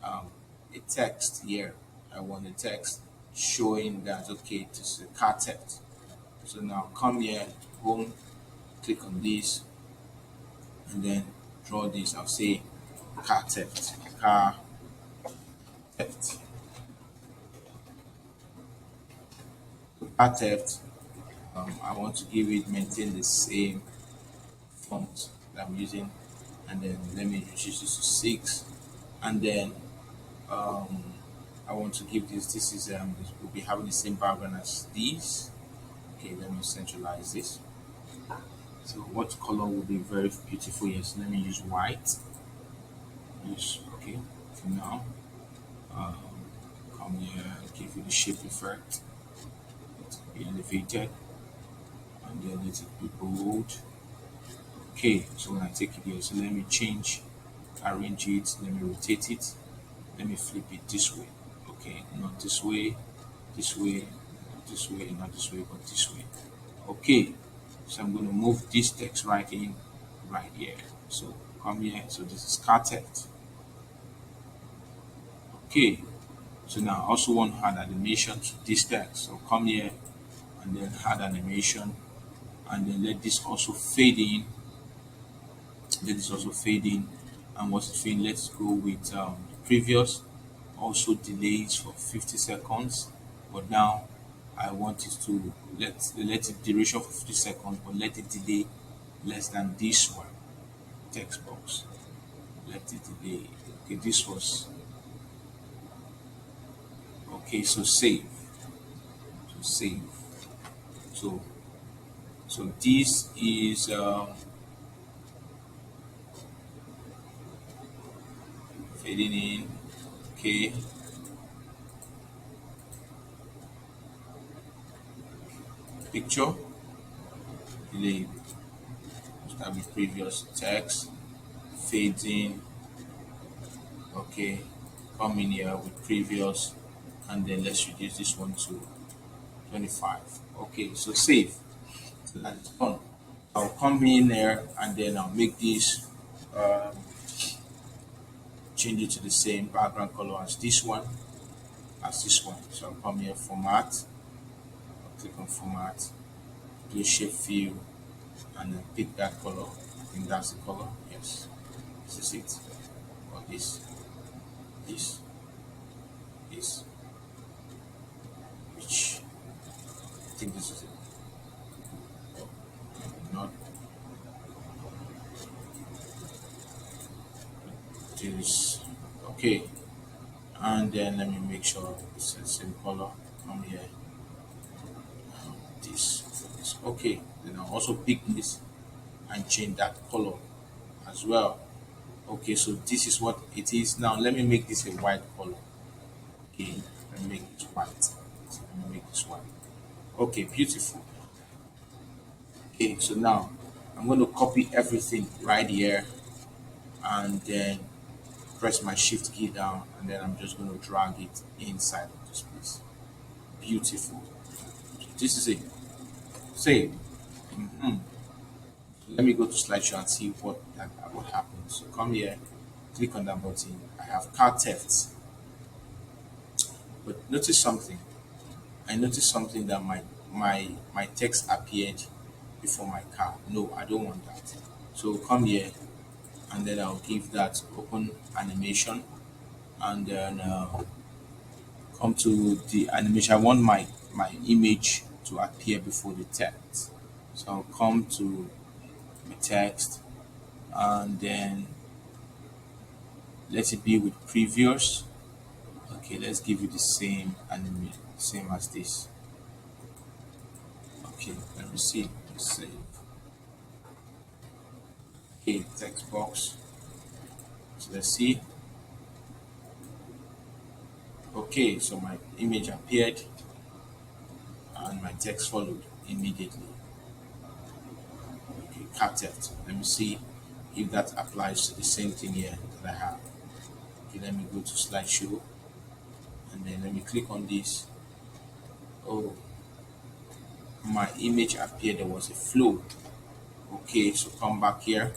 a text here. I want a text showing that okay, this is a car theft. So now come here, home, click on this, and then draw this. I'll say car theft, car theft, car theft. I want to give it maintain the same font that I'm using, and then let me reduce this to 6, and then um, I want to give this is will be having the same background as this. Okay, let me centralize this. So what color will be very beautiful? Yes, let me use white. Use okay for now. Um, Come here, give you the shape effect. Let it be elevated, and then let it be bold. Okay, so when I take it here, so let me change, arrange it, let me rotate it, let me flip it this way. Okay, not this way, this way, not this way, not this way, but this way. Okay, so I'm going to move this text right in, right here. So come here, so this is car text. Okay, so now I also want to add animation to this text. So come here and then add animation, and then let this also fade in. Let this also fade in, and what's the thing? Let's go with the previous. Also delays for 50 seconds, but now I want it to let it duration for 50 seconds, but let it delay less than this one. Text box. Let it delay. Okay, this was okay. So save. So save. So so this is fading in. Okay. Picture. Delay. Start with previous text. Fades in. Okay. Come in here with previous, and then let's reduce this one to 25. Okay, so save. So that's done. I'll come in there and then I'll make this change it to the same background color as this one, So I'll come here, format, I'll click on format, do shape fill, and then pick that color. I think that's the color. Yes, this is it. Or this, this, which I think this is it. Not this. Okay, and then let me make sure it's the same color. Come here, this. Okay, then I'll also pick this and change that color as well. Okay, so this is what it is. Now let me make this a white color. Okay, let me make it white. So let me make this white. Okay, beautiful. Okay, so now I'm going to copy everything right here and then press my shift key down, and then I'm just going to drag it inside of this place. Beautiful. So this is it. Save. Let me go to slideshow and see what happens. So come here, click on that button. I have car theft. But notice something. I noticed something that my text appeared before my car. No, I don't want that. So come here, and then I'll give that open animation, and then come to the animation. I want my image to appear before the text. So I'll come to my text, and then let it be with previous. Okay, let's give it the same animation, same as this. Okay, let me see. Let's save. Okay, text box. So let's see. Okay, so my image appeared and my text followed immediately. Okay, captured. Let me see if that applies to the same thing here that I have. Okay, let me go to slideshow, and then let me click on this. Oh, my image appeared. There was a flow. Okay, so come back here.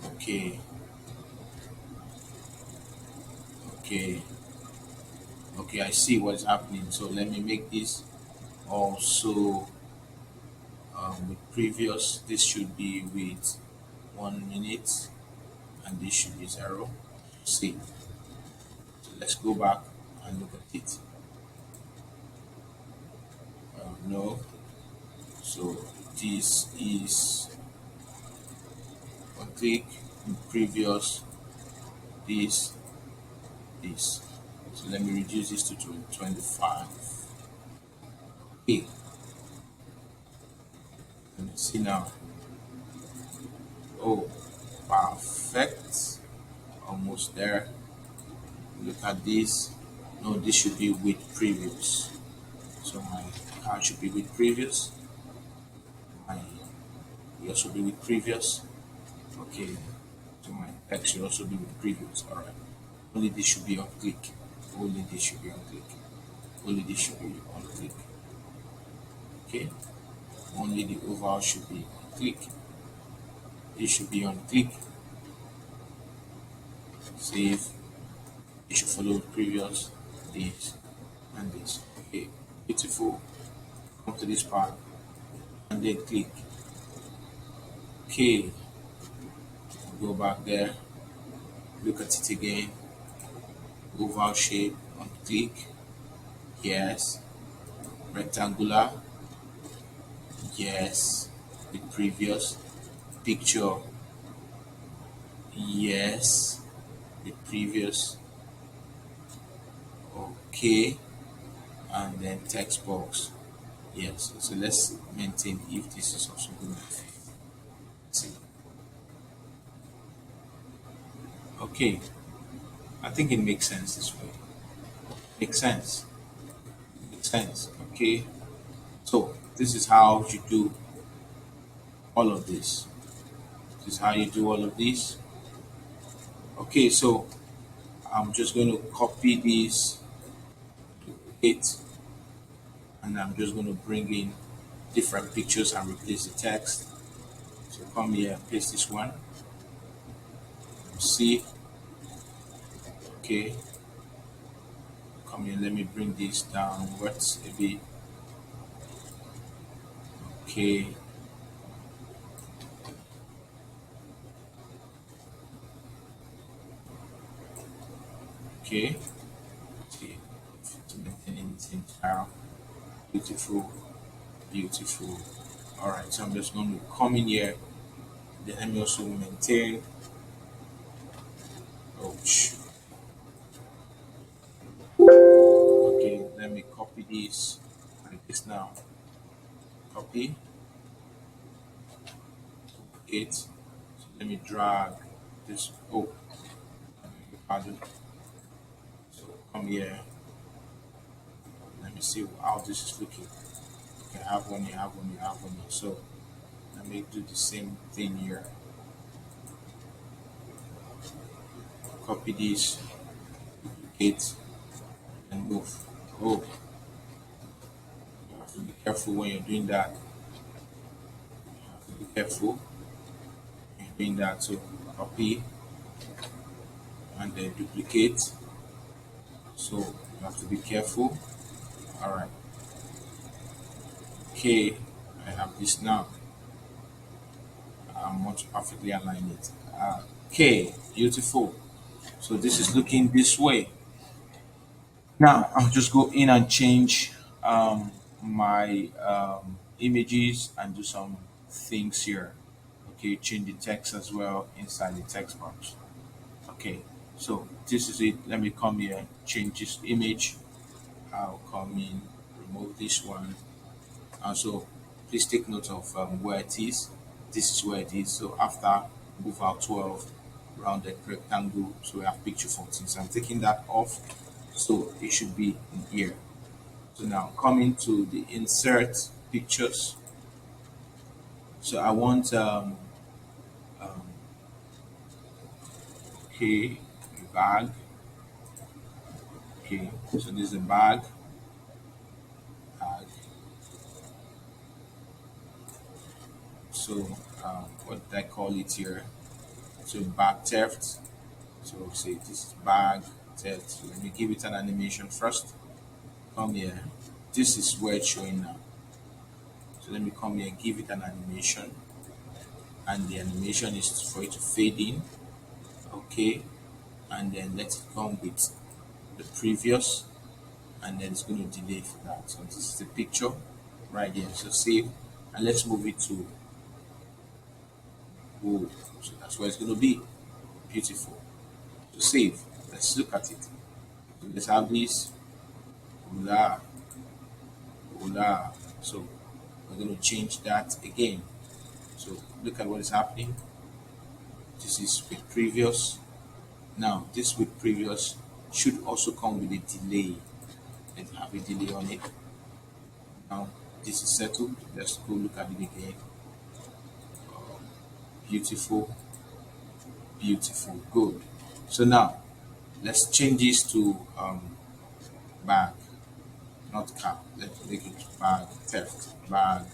Okay, okay, okay. I see what's happening. So let me make this also with previous. This should be with 1 minute, and this should be 0. See, so let's go back and look at it. No, so this is on click in previous, this, this. So let me reduce this to 25. Okay, let me see now. Oh, perfect, almost there. Look at this. No, this should be with previous. So my card should be with previous. My here should be with previous. Okay, so my text should also be with previous. All right. Only this should be on click. Only this should be on click. Only this should be on click. Okay. Only the overall should be on click. This should be on click. Save. It should follow previous, this, and this. Okay. Beautiful. Come to this part and then click. Okay. Go back there. Look at it again. Oval shape on click. Yes. Rectangular. Yes. With previous. Picture. Yes. With previous. Okay. And then text box. Yes. So let's maintain if this is also good. See. Okay. I think it makes sense this way. Makes sense. Makes sense. Okay. So this is how you do all of this. This is how you do all of this. Okay, so I'm just going to copy this, duplicate, and I'm just going to bring in different pictures and replace the text. So come here, paste this one. See, okay. Come here, let me bring this downwards a bit. Okay. Okay. See, to maintain the same style. Beautiful, beautiful. All right, so I'm just going to come in here. Then let me also maintain. Ouch. Okay, let me copy this like this now. Copy, duplicate. So let me drag this. Oh, pardon. So come here. Let me see how this is looking. Okay, have one here, have one here, have one here. So let me do the same thing here. Copy this, duplicate, and move. Oh, you have to be careful when you're doing that. You have to be careful when you're doing that. So copy and then duplicate. So you have to be careful. All right. Okay, I have this now. I want to perfectly align it. Okay, beautiful. So this is looking this way. Now I'll just go in and change my images and do some things here. Okay, change the text as well inside the text box. Okay, so this is it. Let me come here, change this image. I'll come in, remove this one. So please take note of where it is. This is where it is. So after move out 12, rounded rectangle, so we have picture 14. So I'm taking that off. So it should be in here. So now coming to the insert pictures. So I want um okay, a bag. Okay, so this is a bag. So what did I call it here? So bag theft. So say this is bag theft. So let me give it an animation first. Come here. This is where it's showing now. So let me come here, give it an animation, and the animation is for it to fade in. Okay, and then let it come with the previous, and then it's going to delay for that. So this is the picture right here. So save, and let's move it to whoa. So that's where it's going to be. Beautiful. So save. Let's look at it. So let's have this. Hola, hola. So we're going to change that again. So look at what is happening. This is with previous. Now this with previous should also come with a delay. Let's have a delay on it. Now this is settled. Let's go look at it again. Beautiful, beautiful, good. So now let's change this to bag, not car. Let's make it bag theft, bag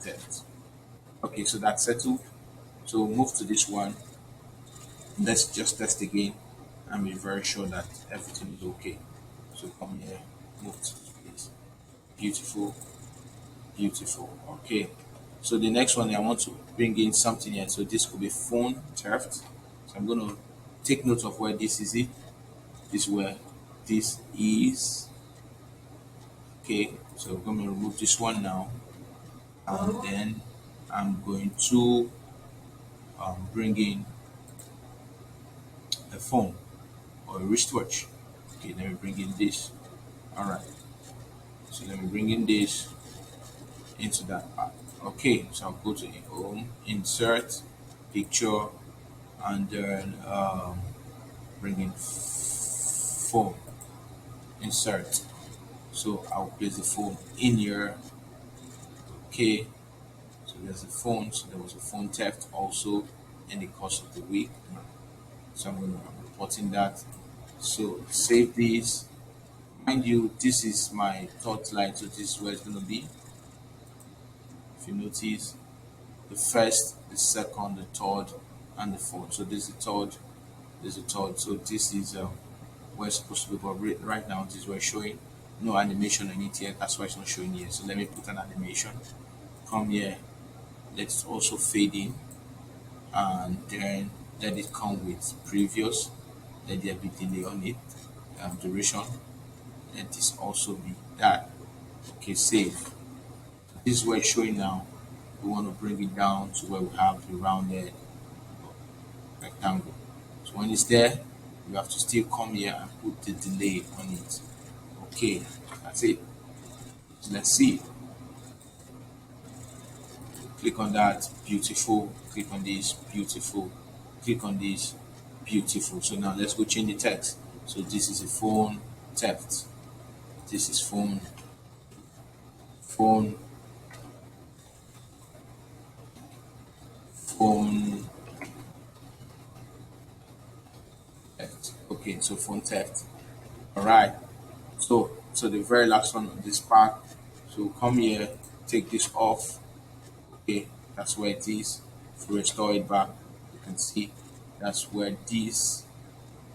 theft. Okay, so that's settled. So move to this one. Let's just test again and be very sure that everything is okay. So come here, move to this place. Beautiful, beautiful. Okay. So the next one I want to bring in something here. So this could be phone theft. So I'm gonna take note of where this is it. This is where this is. Okay. So I'm gonna remove this one now. And then I'm going to bring in a phone or a wristwatch. Okay, let me bring in this. All right. So let me bring in this into that part. Okay, so I'll go to home, insert, picture, and then bring in phone, insert. So I'll place the phone in here. Okay, so there's a phone. So there was a phone theft also in the course of the week. So I'm reporting that. So save this. Mind you, this is my third line, so this is where it's gonna be. If you notice, the first, the second, the third, and the fourth. So this is the third, this is the third. So this is where it's supposed to be. But right now, this is where it's showing no animation on it yet. That's why it's not showing here. So let me put an animation. Come here. Let it also fade in, and then let it come with previous. Let there be delay on it, duration. Let this also be that. Okay, save. This is where it's showing now. We want to bring it down to where we have the rounded rectangle. So when it's there, you have to still come here and put the delay on it. Okay, that's it. So let's see. Click on that, beautiful. Click on this, beautiful. Click on this, beautiful. So now let's go change the text. So this is a phone theft. This is phone, phone theft. Okay, so phone theft. All right. So the very last one on this part. So come here, take this off. Okay, that's where it is. If we restore it back, you can see that's where this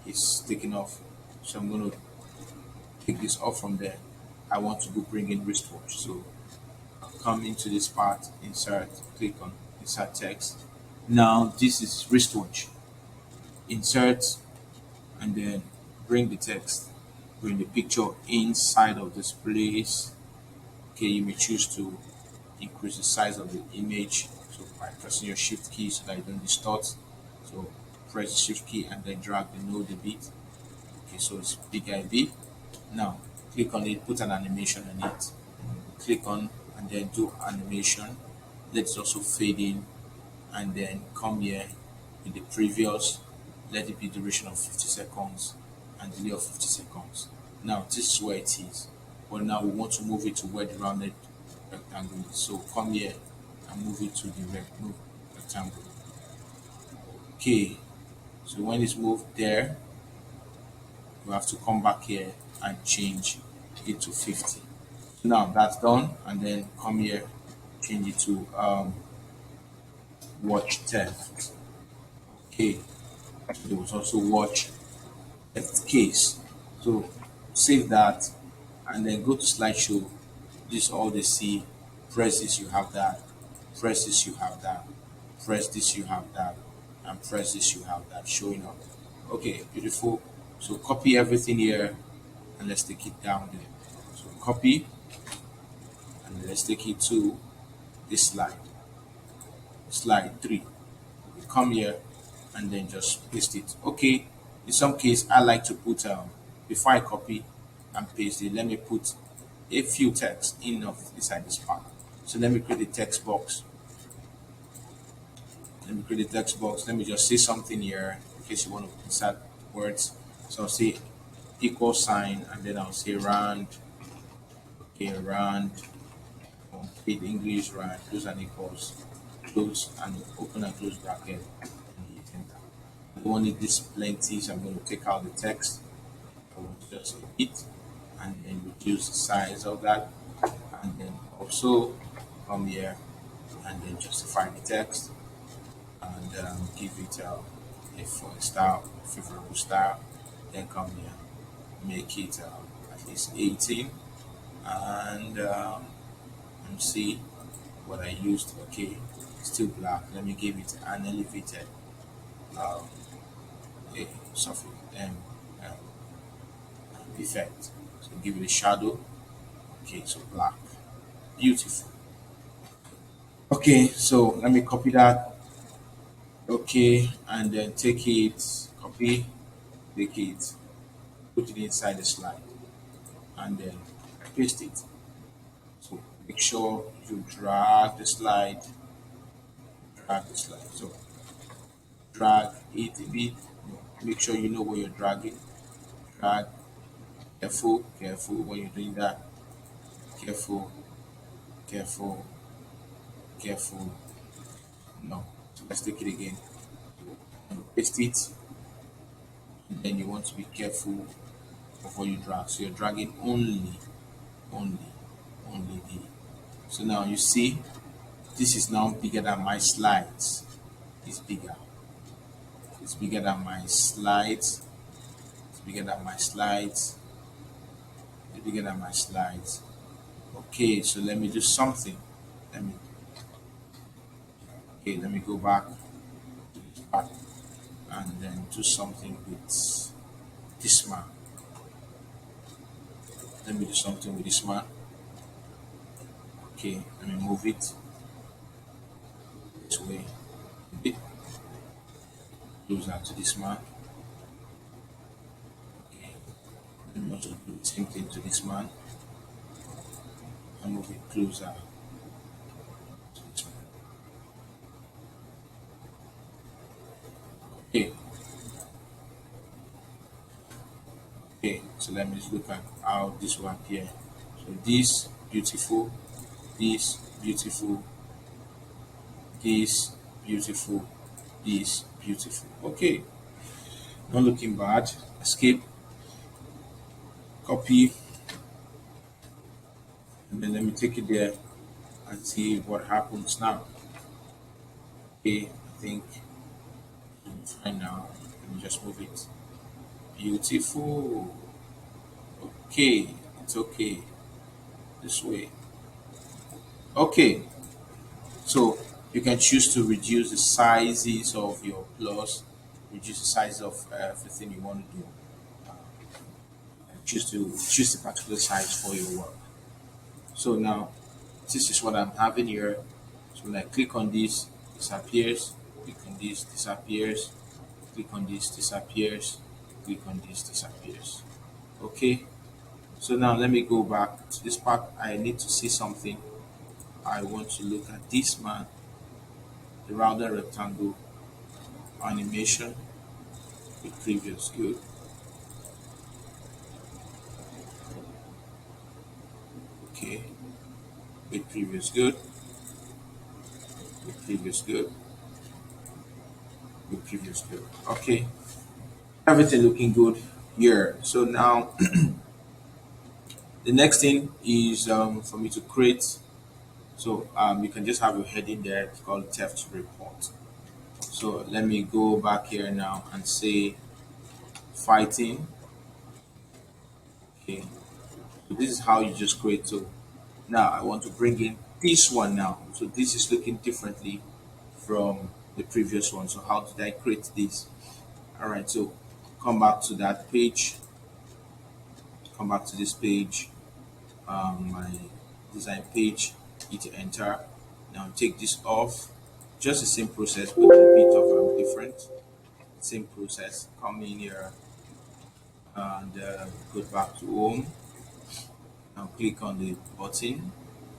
is taken off. So I'm going to take this off from there. I want to go bring in wristwatch. So I'll come into this part, insert, click on insert text. Now this is wristwatch. Insert and then bring the text, bring the picture inside of this place. Okay, you may choose to increase the size of the image so by pressing your shift key so that you don't distort. So press the shift key and then drag the node a bit. Okay, so it's bigger a bit. Now click on it, put an animation on it. Click on and then do animation. Let's also fade in and then come here with the previous. Let it be duration of 50 seconds and delay of 50 seconds. Now this is where it is. But now we want to move it to where the rounded rectangle is. So come here and move it to the rectangle. Okay, so when it's moved there, you have to come back here and change it to 50. So now that's done, and then come here, change it to watch theft. Okay, so there was also watch theft case. So save that and then go to slideshow. This is all they see. Press this, you have that. Press this, you have that. Press this, you have that. And press this, you have that showing up. Okay, beautiful. So copy everything here and let's take it down there. So copy and let's take it to this slide. Slide 3. We come here and then just paste it. Okay, in some case I like to put before I copy and paste it, let me put a few text inside this part. So let me create a text box. Let me just say something here in case you want to insert words. So I'll say equal sign and then I'll say rand. Okay, rand. Complete English rand. Close and equals. Close and open and close bracket. And hit enter. I don't need this plenty, so I'm going to take out the text. I want to just hit and then reduce the size of that. And then also come here and then justify the text and give it a style, favorable style. Then come here, make it at least 18 and see what I used. Okay, still black. Let me give it an elevated a soft effect. So give it a shadow. Okay, so black, beautiful. Okay, so let me copy that. Okay, and then take it, copy, take it, put it inside the slide, and then paste it. So make sure you drag the slide, So drag it a bit. Make sure you know what you're dragging. Drag, careful when you're doing that. Careful, careful, careful. No. So let's take it again. Paste it, and then you want to be careful of what you drag. So you're dragging only the. So now you see, this is now bigger than my slides. It's bigger. It's bigger than my slides. It's bigger than my slides. It's bigger than my slides. Okay, so let me do something. Let me go back to this part and then do something with this man. Let me do something with this man. Okay, let me move it this way a bit closer to this man. Okay, let me also do the same thing to this man and move it closer to this man. Okay, so let me just look at how this one here. So this beautiful, this beautiful, this beautiful, this beautiful. Okay, not looking bad. Escape, copy, and then let me take it there and see what happens now. Okay, I think I'm fine now. Let me just move it Beautiful. Okay, it's okay. This way. Okay, so you can choose to reduce the sizes of your plus, reduce the size of everything you want to do. Choose the particular size for your work. So now this is what I'm having here. So when I click on this, disappears. Click on this, disappears. Click on this, disappears. Click on this, disappears. Okay. So now let me go back to this part. I need to see something. I want to look at this man, the rounded rectangle animation with previous good. Okay. With previous good. With previous good. With previous good. Okay. Everything looking good here. So now the next thing is for me to create. So you can just have your heading there. It's called theft report. So let me go back here now and say fighting. Okay. So this is how you just create. So now I want to bring in this one now. So this is looking differently from the previous one. So how did I create this? All right. So come back to that page. Come back to this page. My design page. Hit enter. Now take this off. Just the same process, but a bit of different. Same process. Come in here and go back to home. Now click on the button.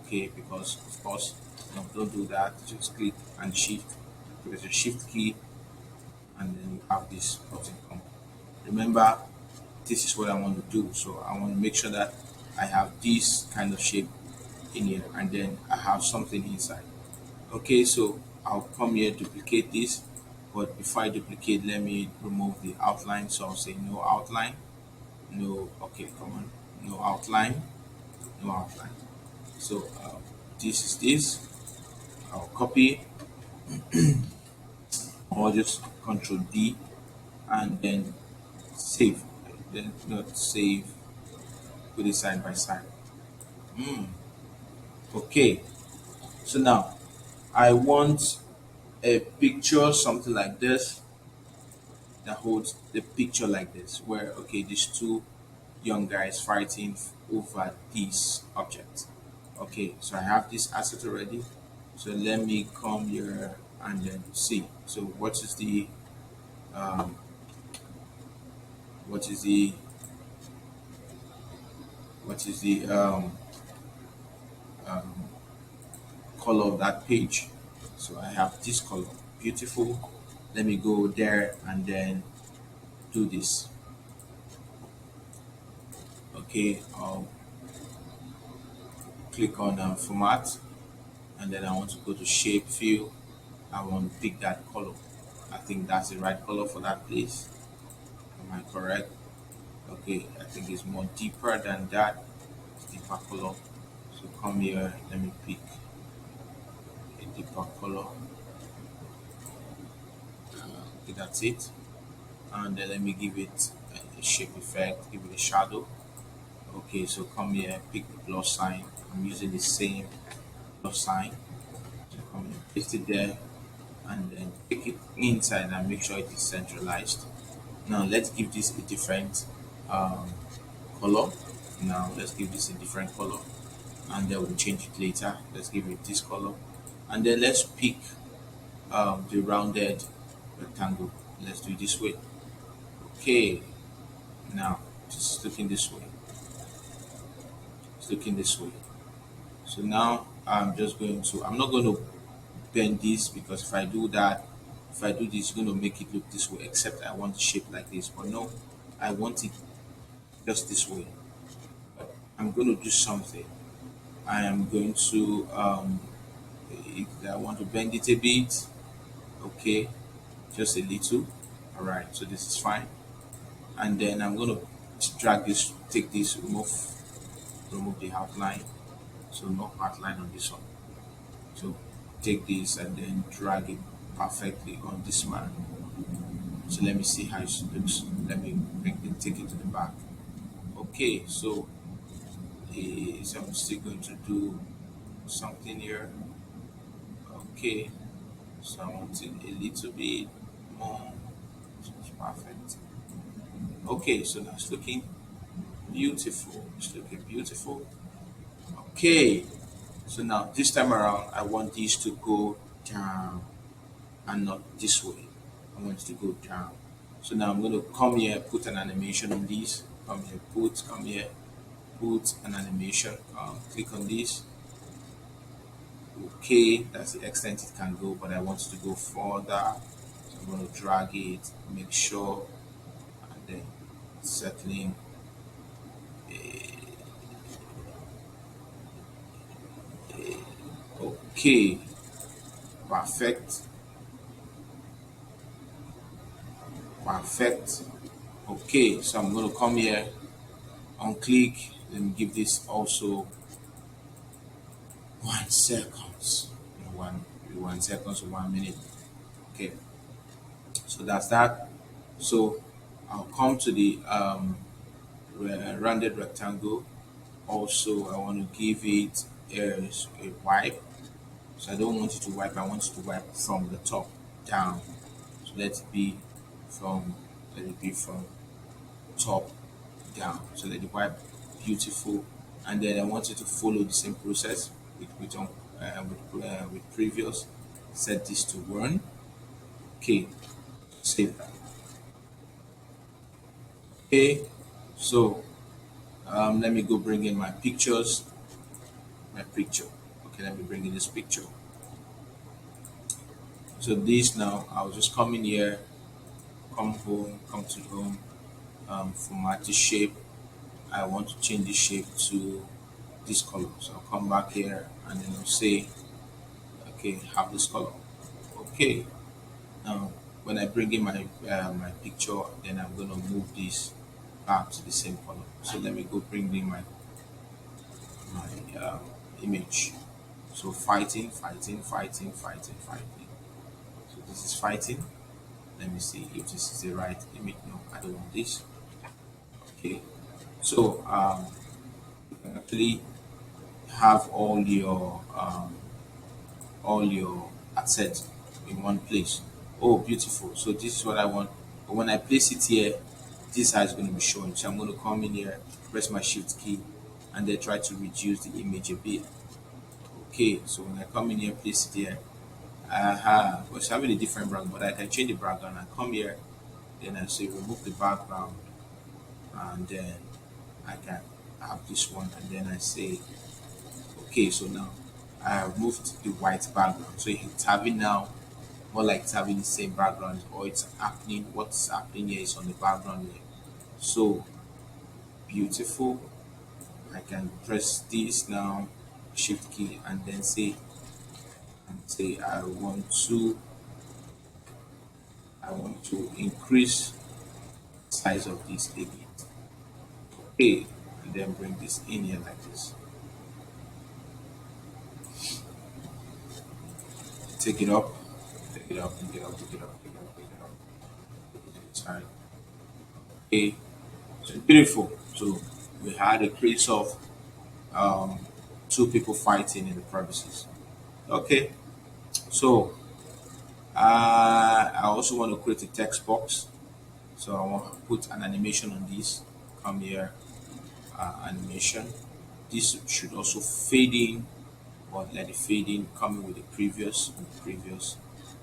Okay, because of course, no, don't do that. Just click and shift. Press the shift key, and then you have this button come. Remember, this is what I want to do. So I want to make sure that I have this kind of shape in here, and then I have something inside. Okay, so I'll come here, duplicate this, but before I duplicate, let me remove the outline. So I'll say no outline, no, okay, come on, no outline, no outline. So this is this, I'll copy or just Control D and then save, then not save, put it side by side. Okay, so now I want a picture, something like this, that holds the picture like this, where okay, these two young guys fighting over this object. Okay, so I have this asset already. So let me come here and then see. So um, what is the what is the um, color of that page? So I have this color, beautiful. Let me go there and then do this. Okay, I'll click on format and then I want to go to shape fill. I want to pick that color. I think that's the right color for that place. Am I correct? Okay, I think it's more deeper than that. It's deeper color. So come here, let me pick a deeper color. Okay, that's it. And then let me give it a shape effect, give it a shadow. Okay, so come here, pick the plus sign. I'm using the same plus sign. So come here, paste it there, and then take it inside and make sure it is centralized. Now let's give this a different um, color. Now let's give this a different color, and then we'll change it later. Let's give it this color, and then let's pick the rounded rectangle. Let's do it this way. Okay, now it's looking this way. It's looking this way. So now I'm just going to. I'm not going to bend this because if I do that, if I do this, it's going to make it look this way. Except I want the shape like this, but no, I want it just this way. But I'm going to do something. I am going to if I want to bend it a bit, okay, just a little. All right, so this is fine. And then I'm going to drag this, take this, remove the outline. So no outline on this one. So take this and then drag it perfectly on this man. So let me see how it looks. Let me take it to the back. Okay, so I'm still going to do something here. Okay, so I want it a little bit more. So it's perfect. Okay, so that's looking beautiful. It's looking beautiful. Okay, so now this time around, I want these to go down and not this way. I want it to go down. So now I'm going to come here, put an animation on these. Come here, put an animation. Click on this. Okay, that's the extent it can go, but I want it to go further. So I'm going to drag it, make sure, and then settling. Okay, perfect, perfect. Okay, so I'm going to come here, on click. Let me give this also 1 second. One 1 seconds or 1 minute. Okay, so that's that. So I'll come to the rounded rectangle. Also, I want to give it a wipe. So I don't want it to wipe. I want it to wipe from the top down. So let it be from top down. So let it wipe beautiful, and then I want it to follow the same process with previous. Set this to run. Okay, save that. Okay, so let me go bring in my pictures. My picture. Okay, let me bring in this picture. So this now, I'll just come in here, come to home, format the shape. I want to change the shape to this color. So I'll come back here and then I'll say, okay, have this color. Okay, now when I bring in my picture, then I'm gonna move this back to the same color. So let me go bring in my image. So fighting, fighting, fighting, fighting, fighting. So this is fighting. Let me see if this is the right image. No, I don't want this. Okay. So you can actually have all your assets in one place. Oh, beautiful. So this is what I want. But when I place it here, this is how it's going to be shown. So I'm going to come in here, press my shift key, and then try to reduce the image a bit. Okay, so when I come in here, place it here. Was having a different background, but I can change the background. I come here, then I say remove the background, and then I can have this one, and then I say okay. So now I have moved the white background, so it's having now more like it's having the same background, or it's happening. What's happening here is on the background here. So beautiful. I can press this now, shift key, and then say I want to increase the size of this a bit. Okay, and then bring this in here like this. Take it up, take it up, take it up, take it up, take it up, take it up. Sorry. Okay, so beautiful. So we had a case of um, two people fighting in the premises. Okay, so I also want to create a text box. So I want to put an animation on this. Come here, animation. This should also fade in, but let it fade in, coming with the previous,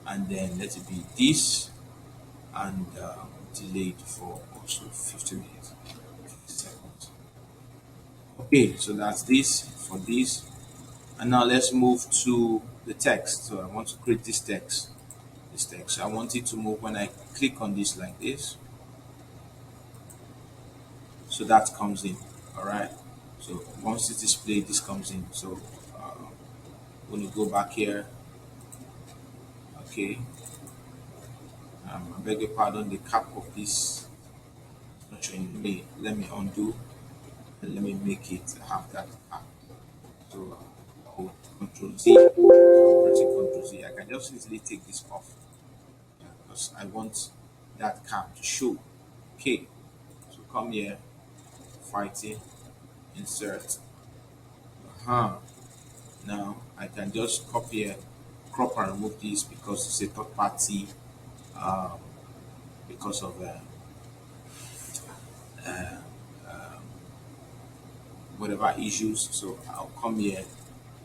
and then let it be this, and delayed for also 50 minutes, 50 seconds. Okay, so that's this for this. And now let's move to the text. So I want to create this text. This text. I want it to move when I click on this like this. So that comes in. Alright. So once it is displayed, this comes in. So when you go back here, okay. I beg your pardon, the cap of this not showing me. Let me undo and let me make it have that cap. So I'll Control Z. So I'm pressing Control Z. I can just easily take this off because I want that cap to show. Okay, so come here, fighting, insert. Now I can just copy here, crop and remove this because it's a third party, um, because of whatever issues. So I'll come here,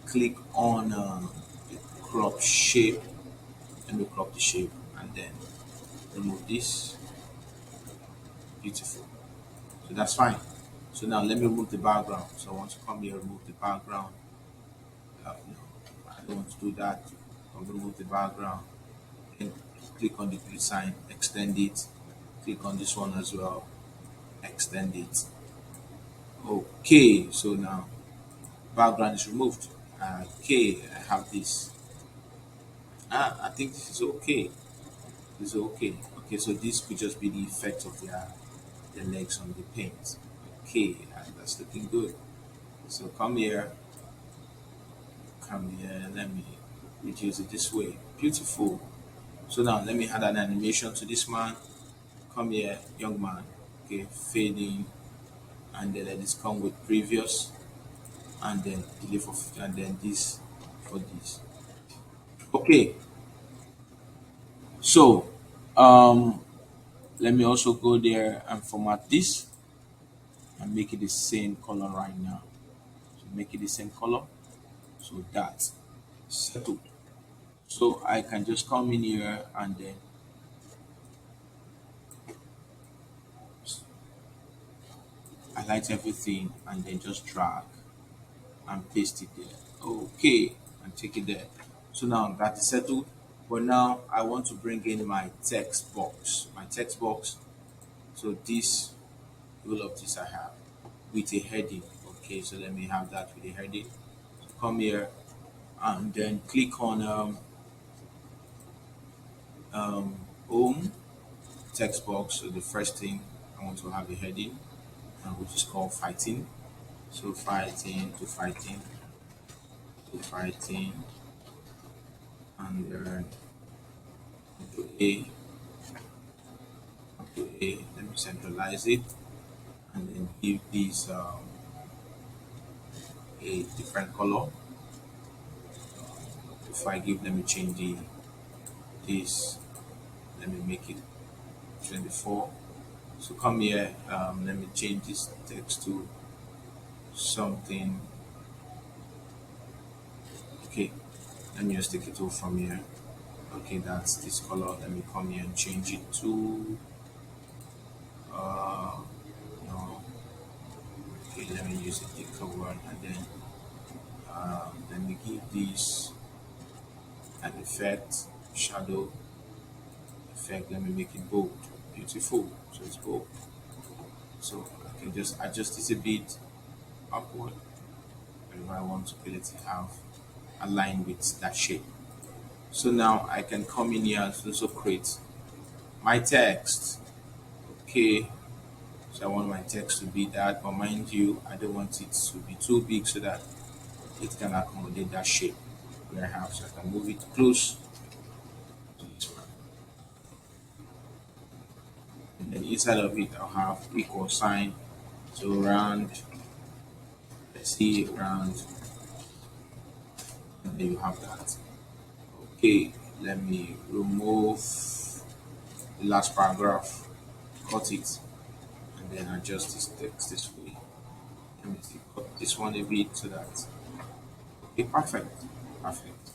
click on the crop shape, and we crop the shape, and then remove this. Beautiful. So that's fine. So now let me remove the background. So I want to come here, remove the background. No, I don't want to do that. I'm going to remove the background. And click on the grid sign, extend it. Click on this one as well, extend it. Okay, so now background is removed. Okay, I have this. I think this is okay. This is okay. Okay, so this could just be the effect of their legs on the paint. Okay, and that's looking good. So come here, let me reduce it this way. Beautiful. So now let me add an animation to this man. Come here, young man. Okay, fading, and then let this come with previous, and then delay for 50, and then this for this. Okay, so let me also go there and format this and make it the same color right now. So make it the same color. So that's settled. So I can just come in here and then highlight everything and then just drag and paste it there. Okay, and take it there. So now that is settled. But now I want to bring in my text box. My text box. So this, all of this I have with a heading. Okay, so let me have that with a heading. So come here and then click on um, home text box. So the first thing I want to have a heading, which is called fighting. So fighting to fighting to fighting, and then to A, to A. Let me centralize it and then give this a different color. If I give, let me change this. Let me make it 24. So come here. Let me change this text to something. Okay, let me just take it off from here. Okay, that's this color. Let me come here and change it to no. Okay, let me use a thicker one, and then let me give this an effect, shadow effect. Let me make it bold. Beautiful. So it's bold. So I can just adjust this a bit upward wherever I want to get it to have aligned with that shape. So now I can come in here and also create my text. Okay, so I want my text to be that, but mind you, I don't want it to be too big so that it can accommodate that shape where I have. So I can move it close to this one. And then inside of it, I'll have equal sign. So round, let's see, round, and then you have that. Okay, let me remove the last paragraph, cut it, and then adjust this text this way. Let me see, cut this one a bit so that, okay, perfect, perfect.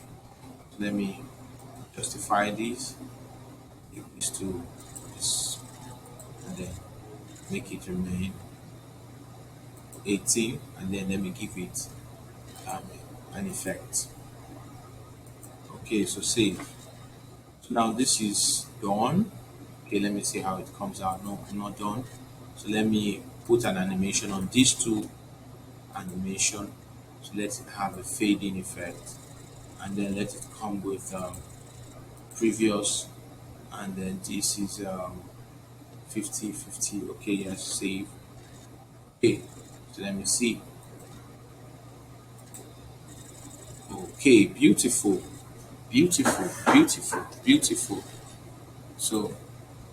Let me justify this, give this to this, and then make it remain 18, and then let me give it um, an effect. Okay, so save. So now this is done. Okay, let me see how it comes out. No, I'm not done. So let me put an animation on these two animation. So let it have a fading effect, and then let it come with previous, and then this is 50 50. Okay, yes, save. Okay, so let me see. Okay, beautiful, beautiful, beautiful, beautiful. So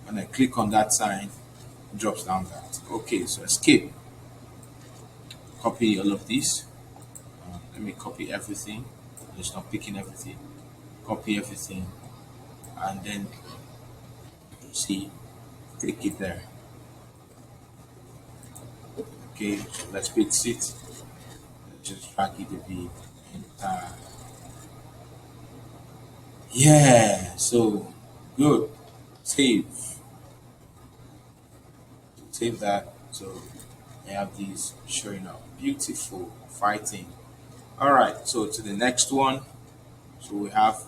When I click on that sign, it drops down that. Okay, so escape. Copy all of this. Let me copy everything. It's not picking everything. Copy everything, and then see, click it there. Okay, so let's fix it. Let's just drag it a bit. And, yeah, so good. Save. Save that. So I have these showing up. Beautiful. Fighting. Alright, so to the next one. So we have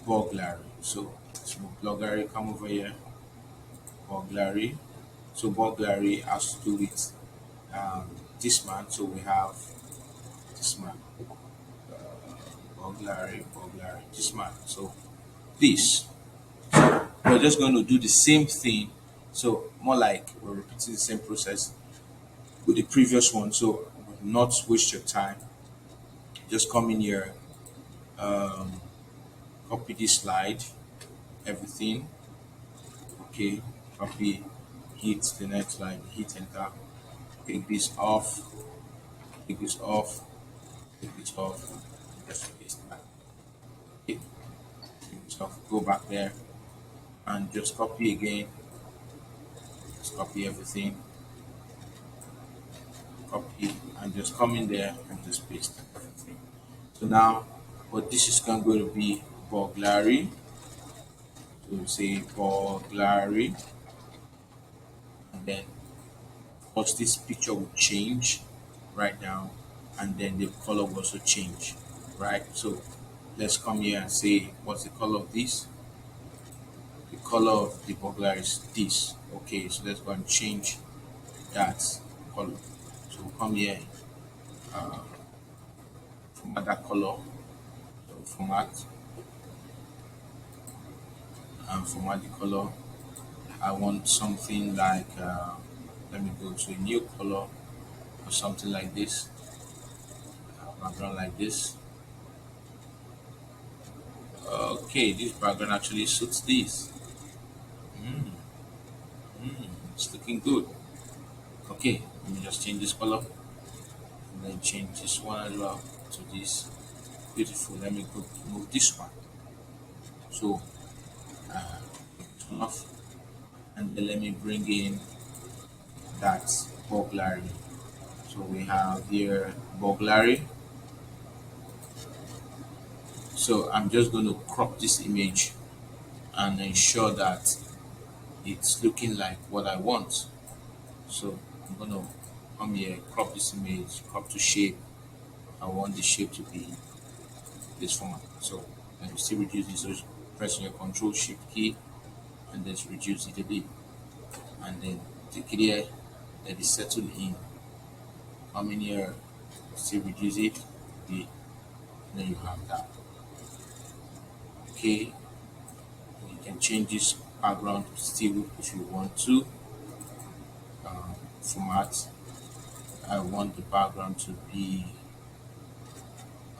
burglary. So let's move burglary. Come over here. Burglary. So burglary has to do with this man. So we have this man. Burglary, this man. So this. We're just going to do the same thing. So more like we're repeating the same process with the previous one. So not waste your time. Just come in here, um, copy this slide, everything. Okay, copy, hit the next slide, hit enter. Take this off, take this off, take this off. Just paste back. Okay, take this off. Go back there and just copy again. Just copy everything. Copy and just come in there and just paste everything. So now, what this is going to be burglary. So we say burglary, and then of course this picture will change right now, and then the color will also change, right? So let's come here and say what's the color of this. The color of the burglary is this. Okay, so let's go and change that color. So we'll come here, format that color. So format and format the color. I want something like let me go to a new color or something like this, background like this. Okay, this background actually suits this. Mm, it's looking good. Okay, let me just change this color and then change this one as well to this. Beautiful. Let me go move this one. So turn off, and then let me bring in that burglary. So we have here burglary. So I'm just going to crop this image and ensure that it's looking like what I want. So I'm going to come here, crop this image, crop to shape. I want the shape to be this format. So and you still reduce this, so pressing your control shift key and then reduce it a bit. And then take it here, let it settle in. Come in here, still reduce it a bit, and then you have that. Okay, you can change this background still if you want to. Format. I want the background to be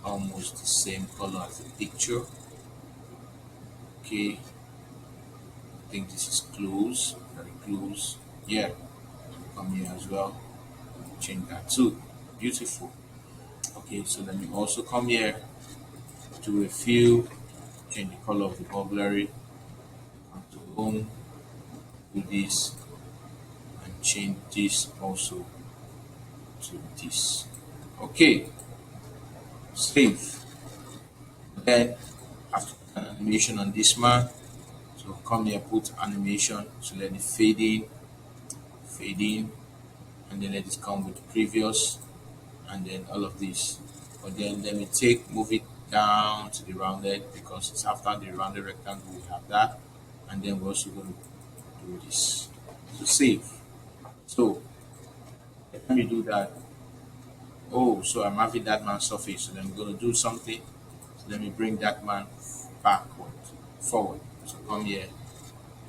almost the same color as the picture. Okay, I think this is close, very close. Yeah, come here as well. Change that too. Beautiful. Okay, so let me also come here to a fill, change the color of the burglary, come to home, do this, and change this also to this. Okay, save. Then after an animation on this man, so come here, put animation, so let it fade in, and then let it come with the previous, and then all of this. But then let me move it down to the rounded because it's after the rounded rectangle we have that, and then we're also going to do this. So save. So let me do that. Oh, so I'm having that man surface. So then I'm going to do something. So let me bring that man backward, forward. So come here,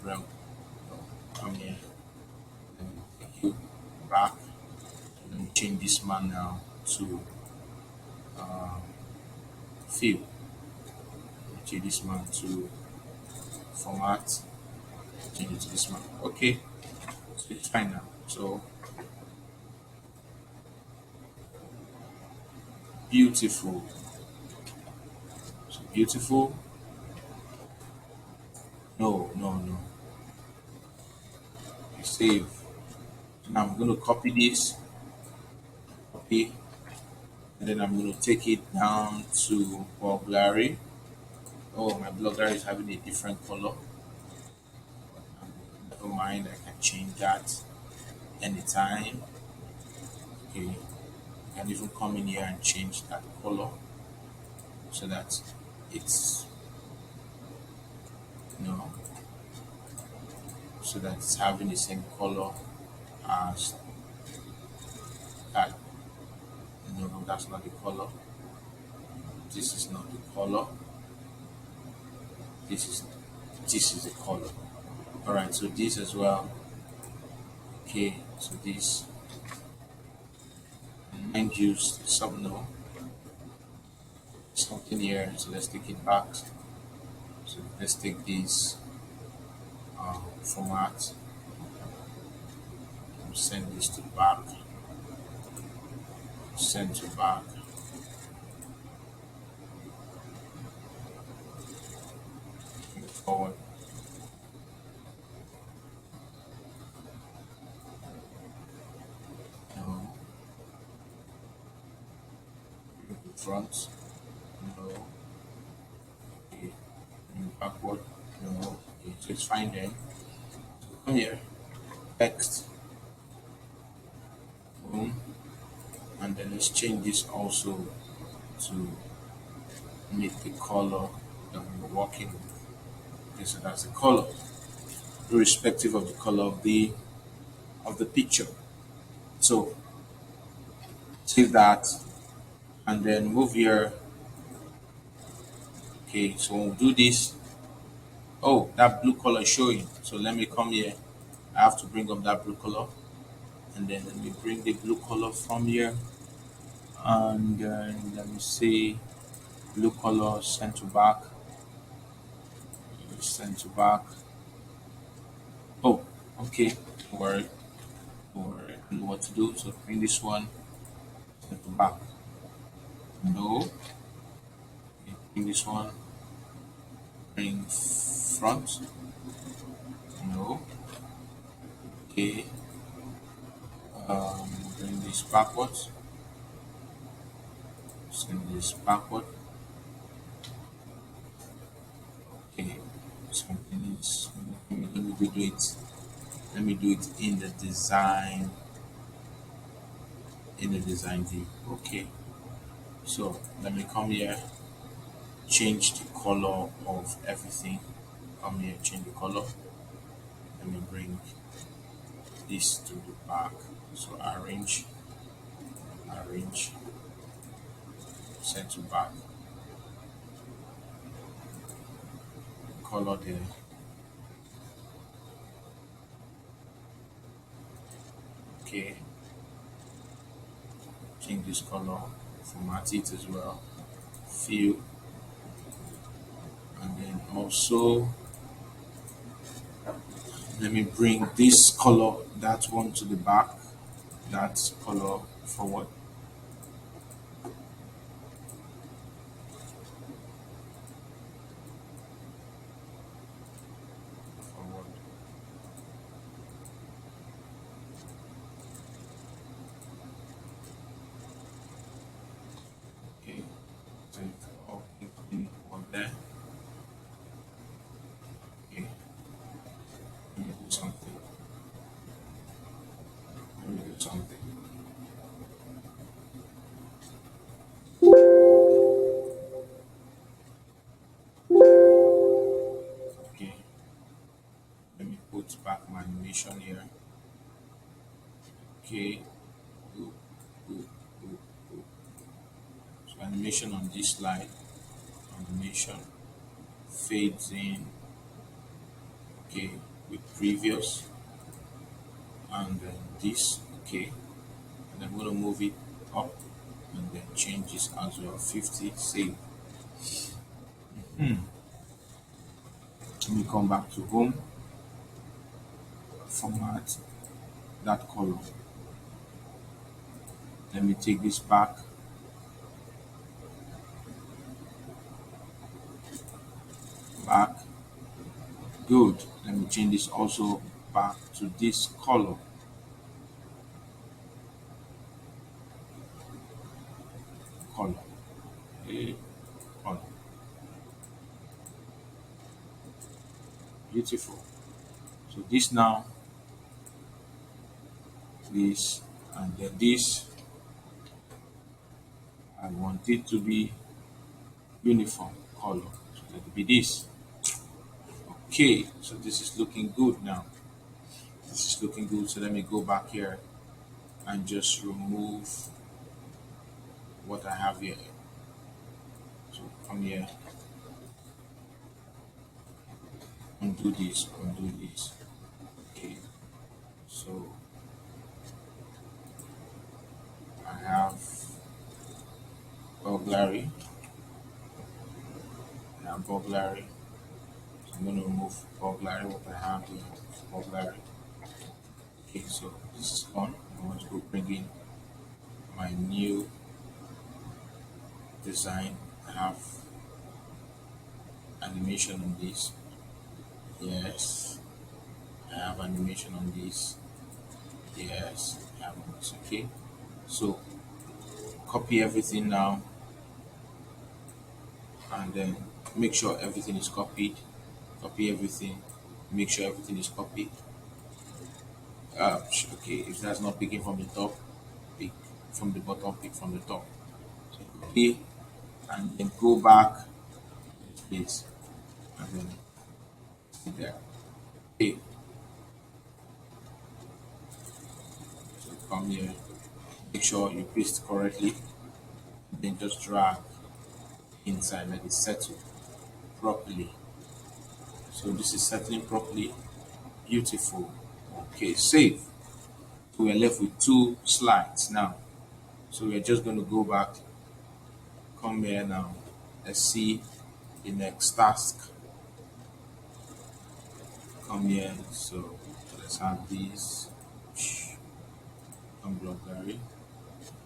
bring, come here, and take you back. Let me change this man now to fill. Change this man to format. Change it to this one. Okay, so it's fine now. So beautiful. So beautiful. No, no, no. Save. Now I'm going to copy this, copy, and then I'm going to take it down to Bulgari. Oh, my Bulgari is having a different color. Never mind, I can change that anytime. Okay, you can even come in here and change that color so that it's, you know, so that it's having the same color as that. No, that's not the color. This is not the color. This is this is the color. All right, so this as well. Okay, so this, mind you, some no something here. So let's take it back. So let's take this format. Send this to back. Send to back. Move forward. No. Move in front. No. Okay. Move backward. No. Okay. So it's fine then. Come here. Text. Boom. And then let's change this also to meet the color that we're working with. Okay, so that's the color, irrespective of the color of the picture. So save that and then move here. Okay, so we'll do this. Oh, that blue color is showing. So let me come here. I have to bring up that blue color, and then let me bring the blue color from here, and then let me see blue color send to back. Send to back. Oh, okay. Don't worry. Don't worry. I know what to do. So bring this one send to back. No. Okay, bring this one. Bring front. No. Okay. Bring this backwards. Send this backward. Okay. Something is. Let me do it. Let me do it in the design. In the design view. Okay. So let me come here. Change the color of everything. Come here. Change the color. Let me bring this to the back. So arrange. Arrange. Send to back. Color there. Okay. Change this color. Format it as well. Fill. And then also let me bring this color, that one to the back, that color forward. Forward. Okay. So it's all in one there. Okay. Let me do something. Let me do something. Okay. Let me put back my animation here. Okay. Ooh, ooh, ooh, ooh. So animation on this slide. Animation fades in. Okay. With previous. And then this. Okay. And I'm going to move it up and then change this as well. 50. Save. Let me come back to home. format that color. Let me take this back. Back. Good. Let me change this also back to this color. Color. Okay. Color. Beautiful. So this now, this, and then this. I want it to be uniform color. So let it be this. Okay, so this is looking good now. This is looking good. So let me go back here and just remove what I have here. So come here, undo this, undo this. Okay, so I have burglary. I have burglary. So I'm going to remove burglary. What I have here is burglary. Okay, so this is gone. I want to go bring in my new design. I have animation on this. Yes, I have animation on this. Yes, I have on this. Okay, so copy everything now and then make sure everything is copied. Copy everything, make sure everything is copied. Okay, if that's not picking from the top, pick from the bottom, pick from the top. So copy and then go back to this place and then sit there. Okay, so come here, make sure you paste correctly, then just drag inside, let it settle properly. So this is settling properly. Beautiful. Okay, save. So we're left with 2 slides now. So we're just going to go back, come here now. Let's see the next task. Come here. So let's have these. Burglary.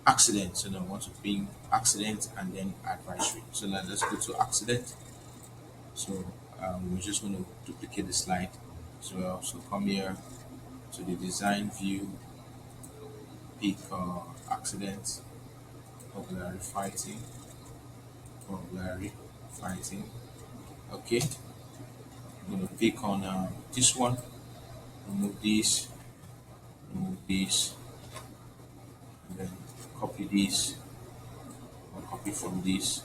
Accident. So now I want to bring accident and then advisory. So now let's go to accident. So we're just going to duplicate the slide as well. So come here to the design view, pick accident, burglary fighting, burglary fighting. Okay, I'm going to pick on this one, remove this, and then copy this, or copy from this,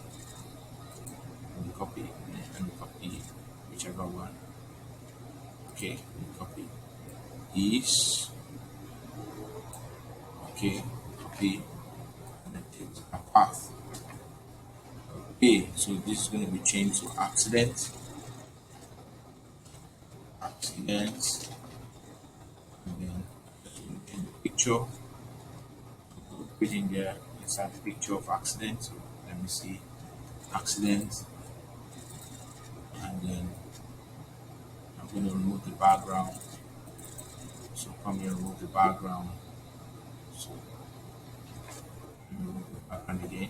and copy, and copy whichever one. Okay, copy this. Okay, copy, and then take a path. Okay, so this is going to be changed to accident, accident, and then in the picture, put in there inside the picture of accident. So let me see accident, and then I'm going to remove the background. So come here, remove the background. So remove the background again.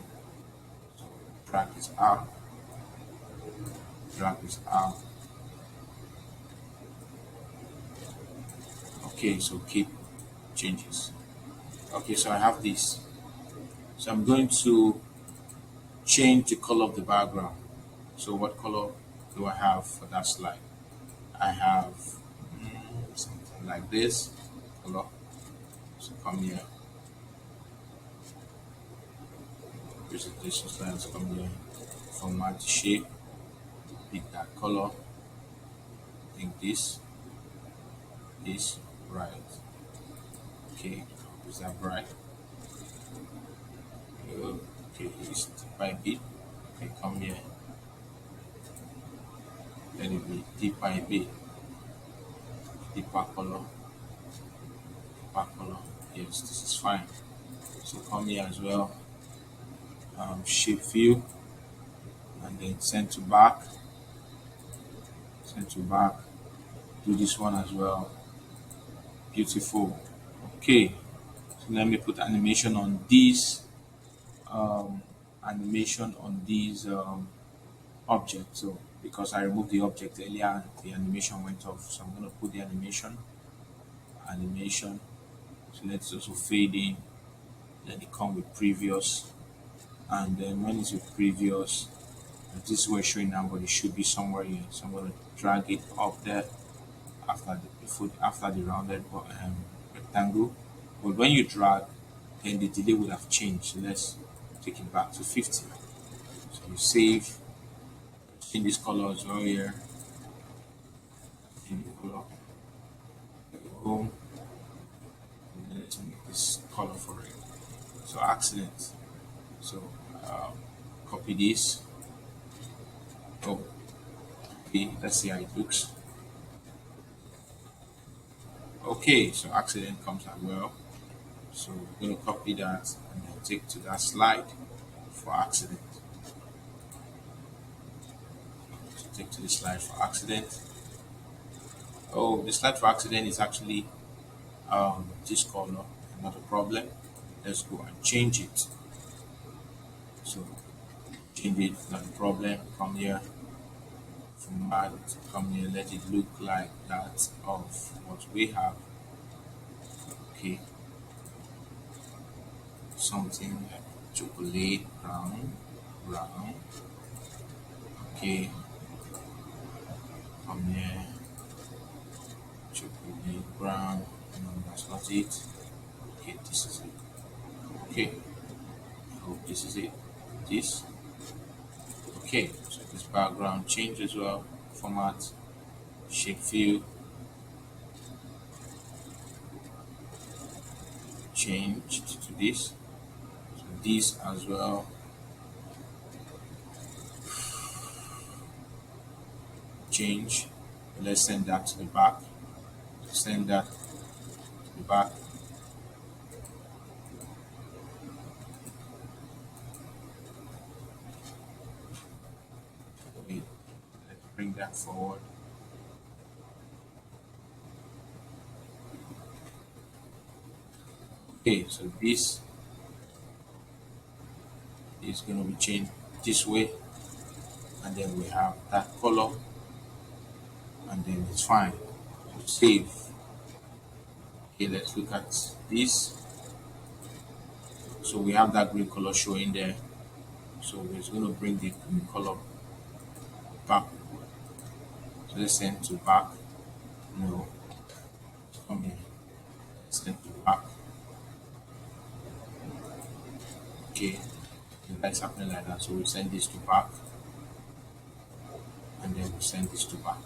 So drag this out, drag this out. Okay, so keep changes. Okay, so I have this. So I'm going to change the color of the background. So what color do I have for that slide? I have something like this color. So come here, presentation slides, come here, format shape, pick that color, think this, right. Okay, is that bright? Okay, it's by bit. Okay, come here. Let it be deep by bit. Deeper color. Deeper color. Yes, this is fine. So come here as well. Shape view. And then send to back. Send to back. Do this one as well. Beautiful. Okay, so let me put animation on these animation on these objects. So because I removed the object earlier, the animation went off. So I'm gonna put the animation. So let's also fade in. Let it come with previous, and then when it's with previous, this is where it's showing now, but it should be somewhere here. So I'm gonna drag it up there after the rounded rectangle. But when you drag, then the delay would have changed. So let's take it back to 50. So you save, change this color as well here. Change the color. Home. And then let's make this color for it. So accident. So copy this. Oh, okay. Let's see how it looks. Okay, so accident comes as well. So we're going to copy that and then take to that slide for accident. So take to the slide for accident. Oh, the slide for accident is actually this color, not a problem. Let's go and change it. So change it, not a problem. Come here, from that, come here, let it look like that of what we have. Okay, something like chocolate brown. Okay, come here, chocolate brown. No, that's not it. Okay, this is it. Okay, I hope this is it. This. Okay, so this background change as well. Format, shape fill, changed to this. So this as well. Change. Let's send that to the back. Send that to the back. Okay, let's bring that forward. Okay, so this is going to be changed this way, and then we have that color, and then it's fine. So save. Okay, let's look at this. So we have that green color showing there. So we're going to bring the green color back. So let's send to back. No, come here. Send to back. Okay, that's happening like that. So we send this to back, and then we send this to back.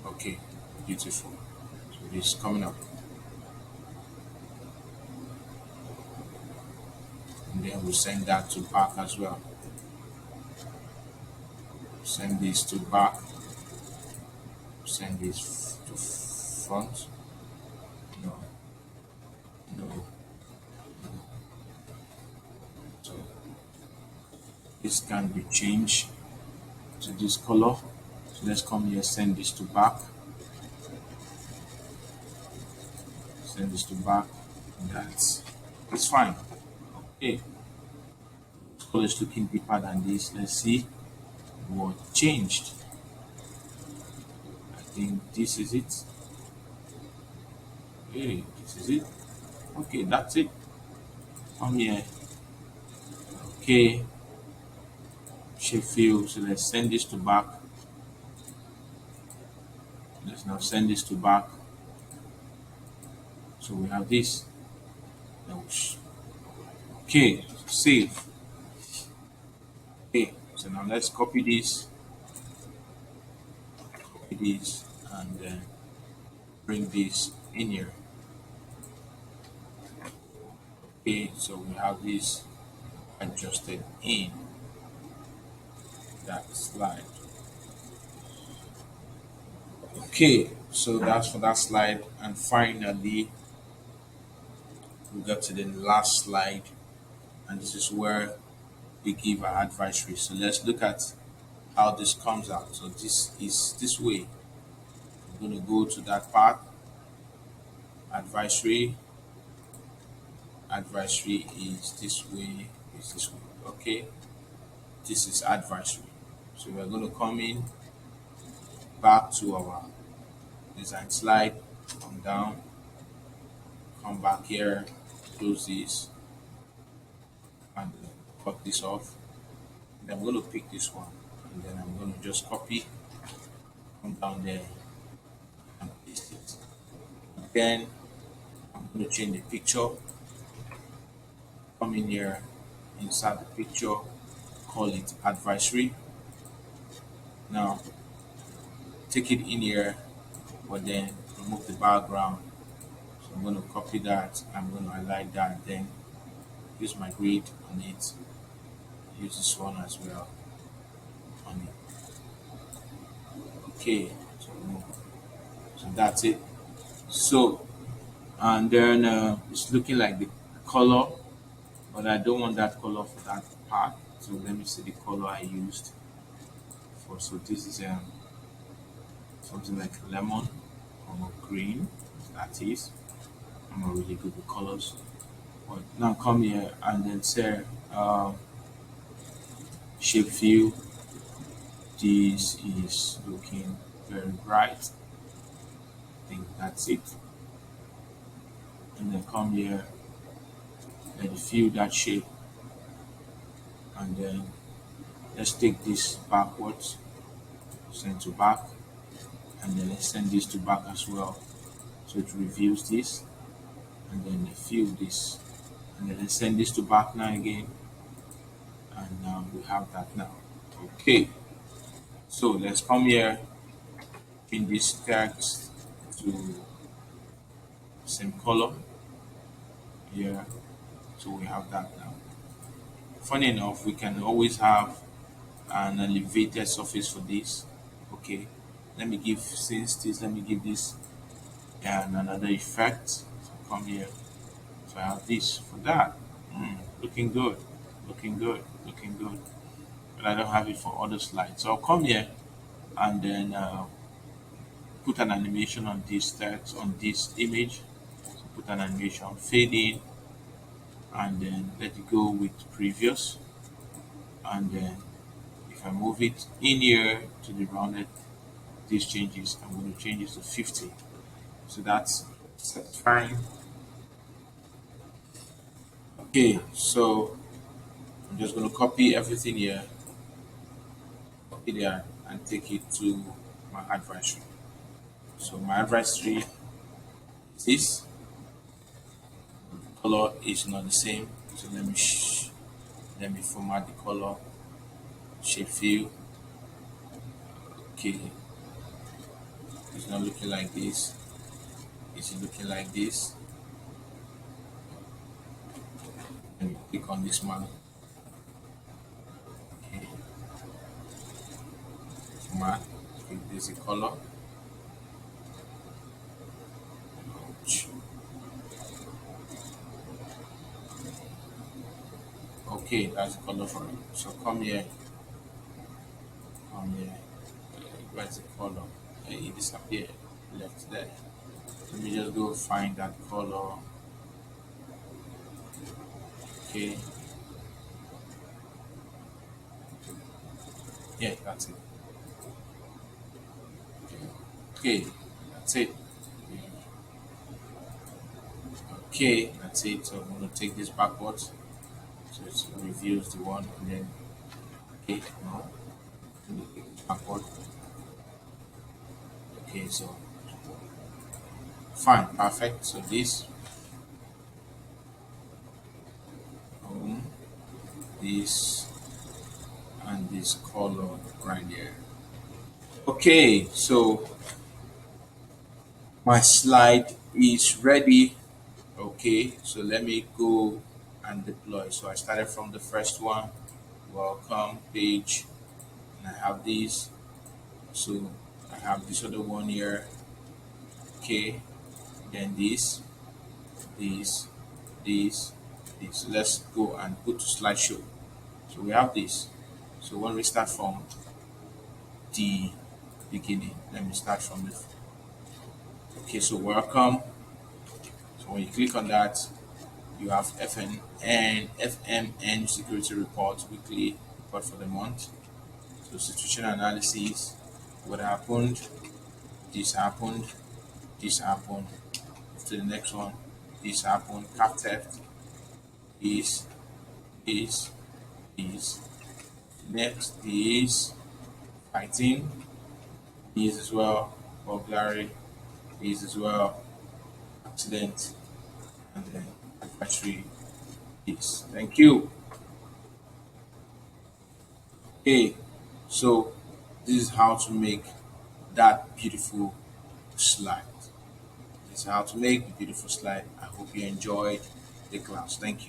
Okay, beautiful. So this is coming up, and then we send that to back as well. Send this to back. Send this to front. No, no. So this can be changed to this color. So let's come here, send this to back. Send this to back. It's fine. Okay. This color is looking deeper than this. Let's see what changed. I think this is it. Hey, this is it. Okay, that's it. Come here. Okay. Shape fill. So let's send this to back. Let's now send this to back. So we have this. Okay, save. Okay, so now let's copy this, and then bring this in here. Okay, so we have this adjusted in that slide. Okay, so that's for that slide, and finally we got to the last slide, and this is where we give our advisory. So let's look at how this comes out. So this is this way. I'm going to go to that part, advisory. Advisory is this way, is this way. Okay, this is advisory. So we're going to come in back to our design slide, come down, come back here, close this, and cut this off. Then I'm going to pick this one, and then I'm going to just copy, come down there, and paste it. Then I'm going to change the picture, come in here, inside the picture, call it advisory. Now take it in here, but then remove the background. So I'm going to copy that, I'm going to highlight that, then use my grid on it, use this one as well on it. Okay, so that's it. So, and then it's looking like the color, but I don't want that color for that part. So let me see the color I used for. So this is something like lemon or green. That is, I'm not really good with colors. But now come here and then say shape view. This is looking very bright. I think that's it. And then come here, let it fill that shape, and then let's take this backwards, send to back, and then let's send this to back as well, so it reveals this, and then fill this, and then let's send this to back now again, and now we have that now. Okay, so let's come here, change this text to same color here, so we have that now. Funny enough, we can always have an elevated surface for this. Okay, let me give, since this, let me give this and another effect. So come here, so I have this for that. Looking good, looking good, looking good, but I don't have it for other slides. So I'll come here and then put an animation on this text, on this image. So put an animation, fade in, and then let it go with previous, and then if I move it in here to the rounded, these changes, I'm going to change it to 50. So that's fine. Okay, so I'm just going to copy everything here, copy there, and take it to my advisory. So my advisory is this. The color is not the same, so let me format the color, shape fill. Okay, it's not looking like this. It's looking like this. Let me click on this one. Okay, format. Okay, there's a color. Okay, that's the color for it. So come here, come here. Where's the color? It disappeared, left there. Let me just go find that color. Okay. Yeah, that's it. Okay, that's it. Okay, that's it. So I'm gonna take this backwards. So it reveals the one, and then okay, now backward. Okay, so fine, perfect. So this, um, this, and this color right there. Okay, so my slide is ready. Okay, so let me go and deploy. So I started from the first one, welcome page, and I have this. So I have this other one here. Okay, then this, this, this, this. Let's go and go to slideshow. So we have this. So when we start from the beginning, let me start from the. Okay, so welcome. So when you click on that, you have FMN security report, weekly report for the month. So situation analysis, what happened, this happened, this happened. To the next one, this happened, car theft, this, this, this. Next is fighting, this as well, burglary, this as well, accident, and then factory this. Thank you. Okay, so this is how to make that beautiful slide. This is how to make the beautiful slide. I hope you enjoyed the class. Thank you.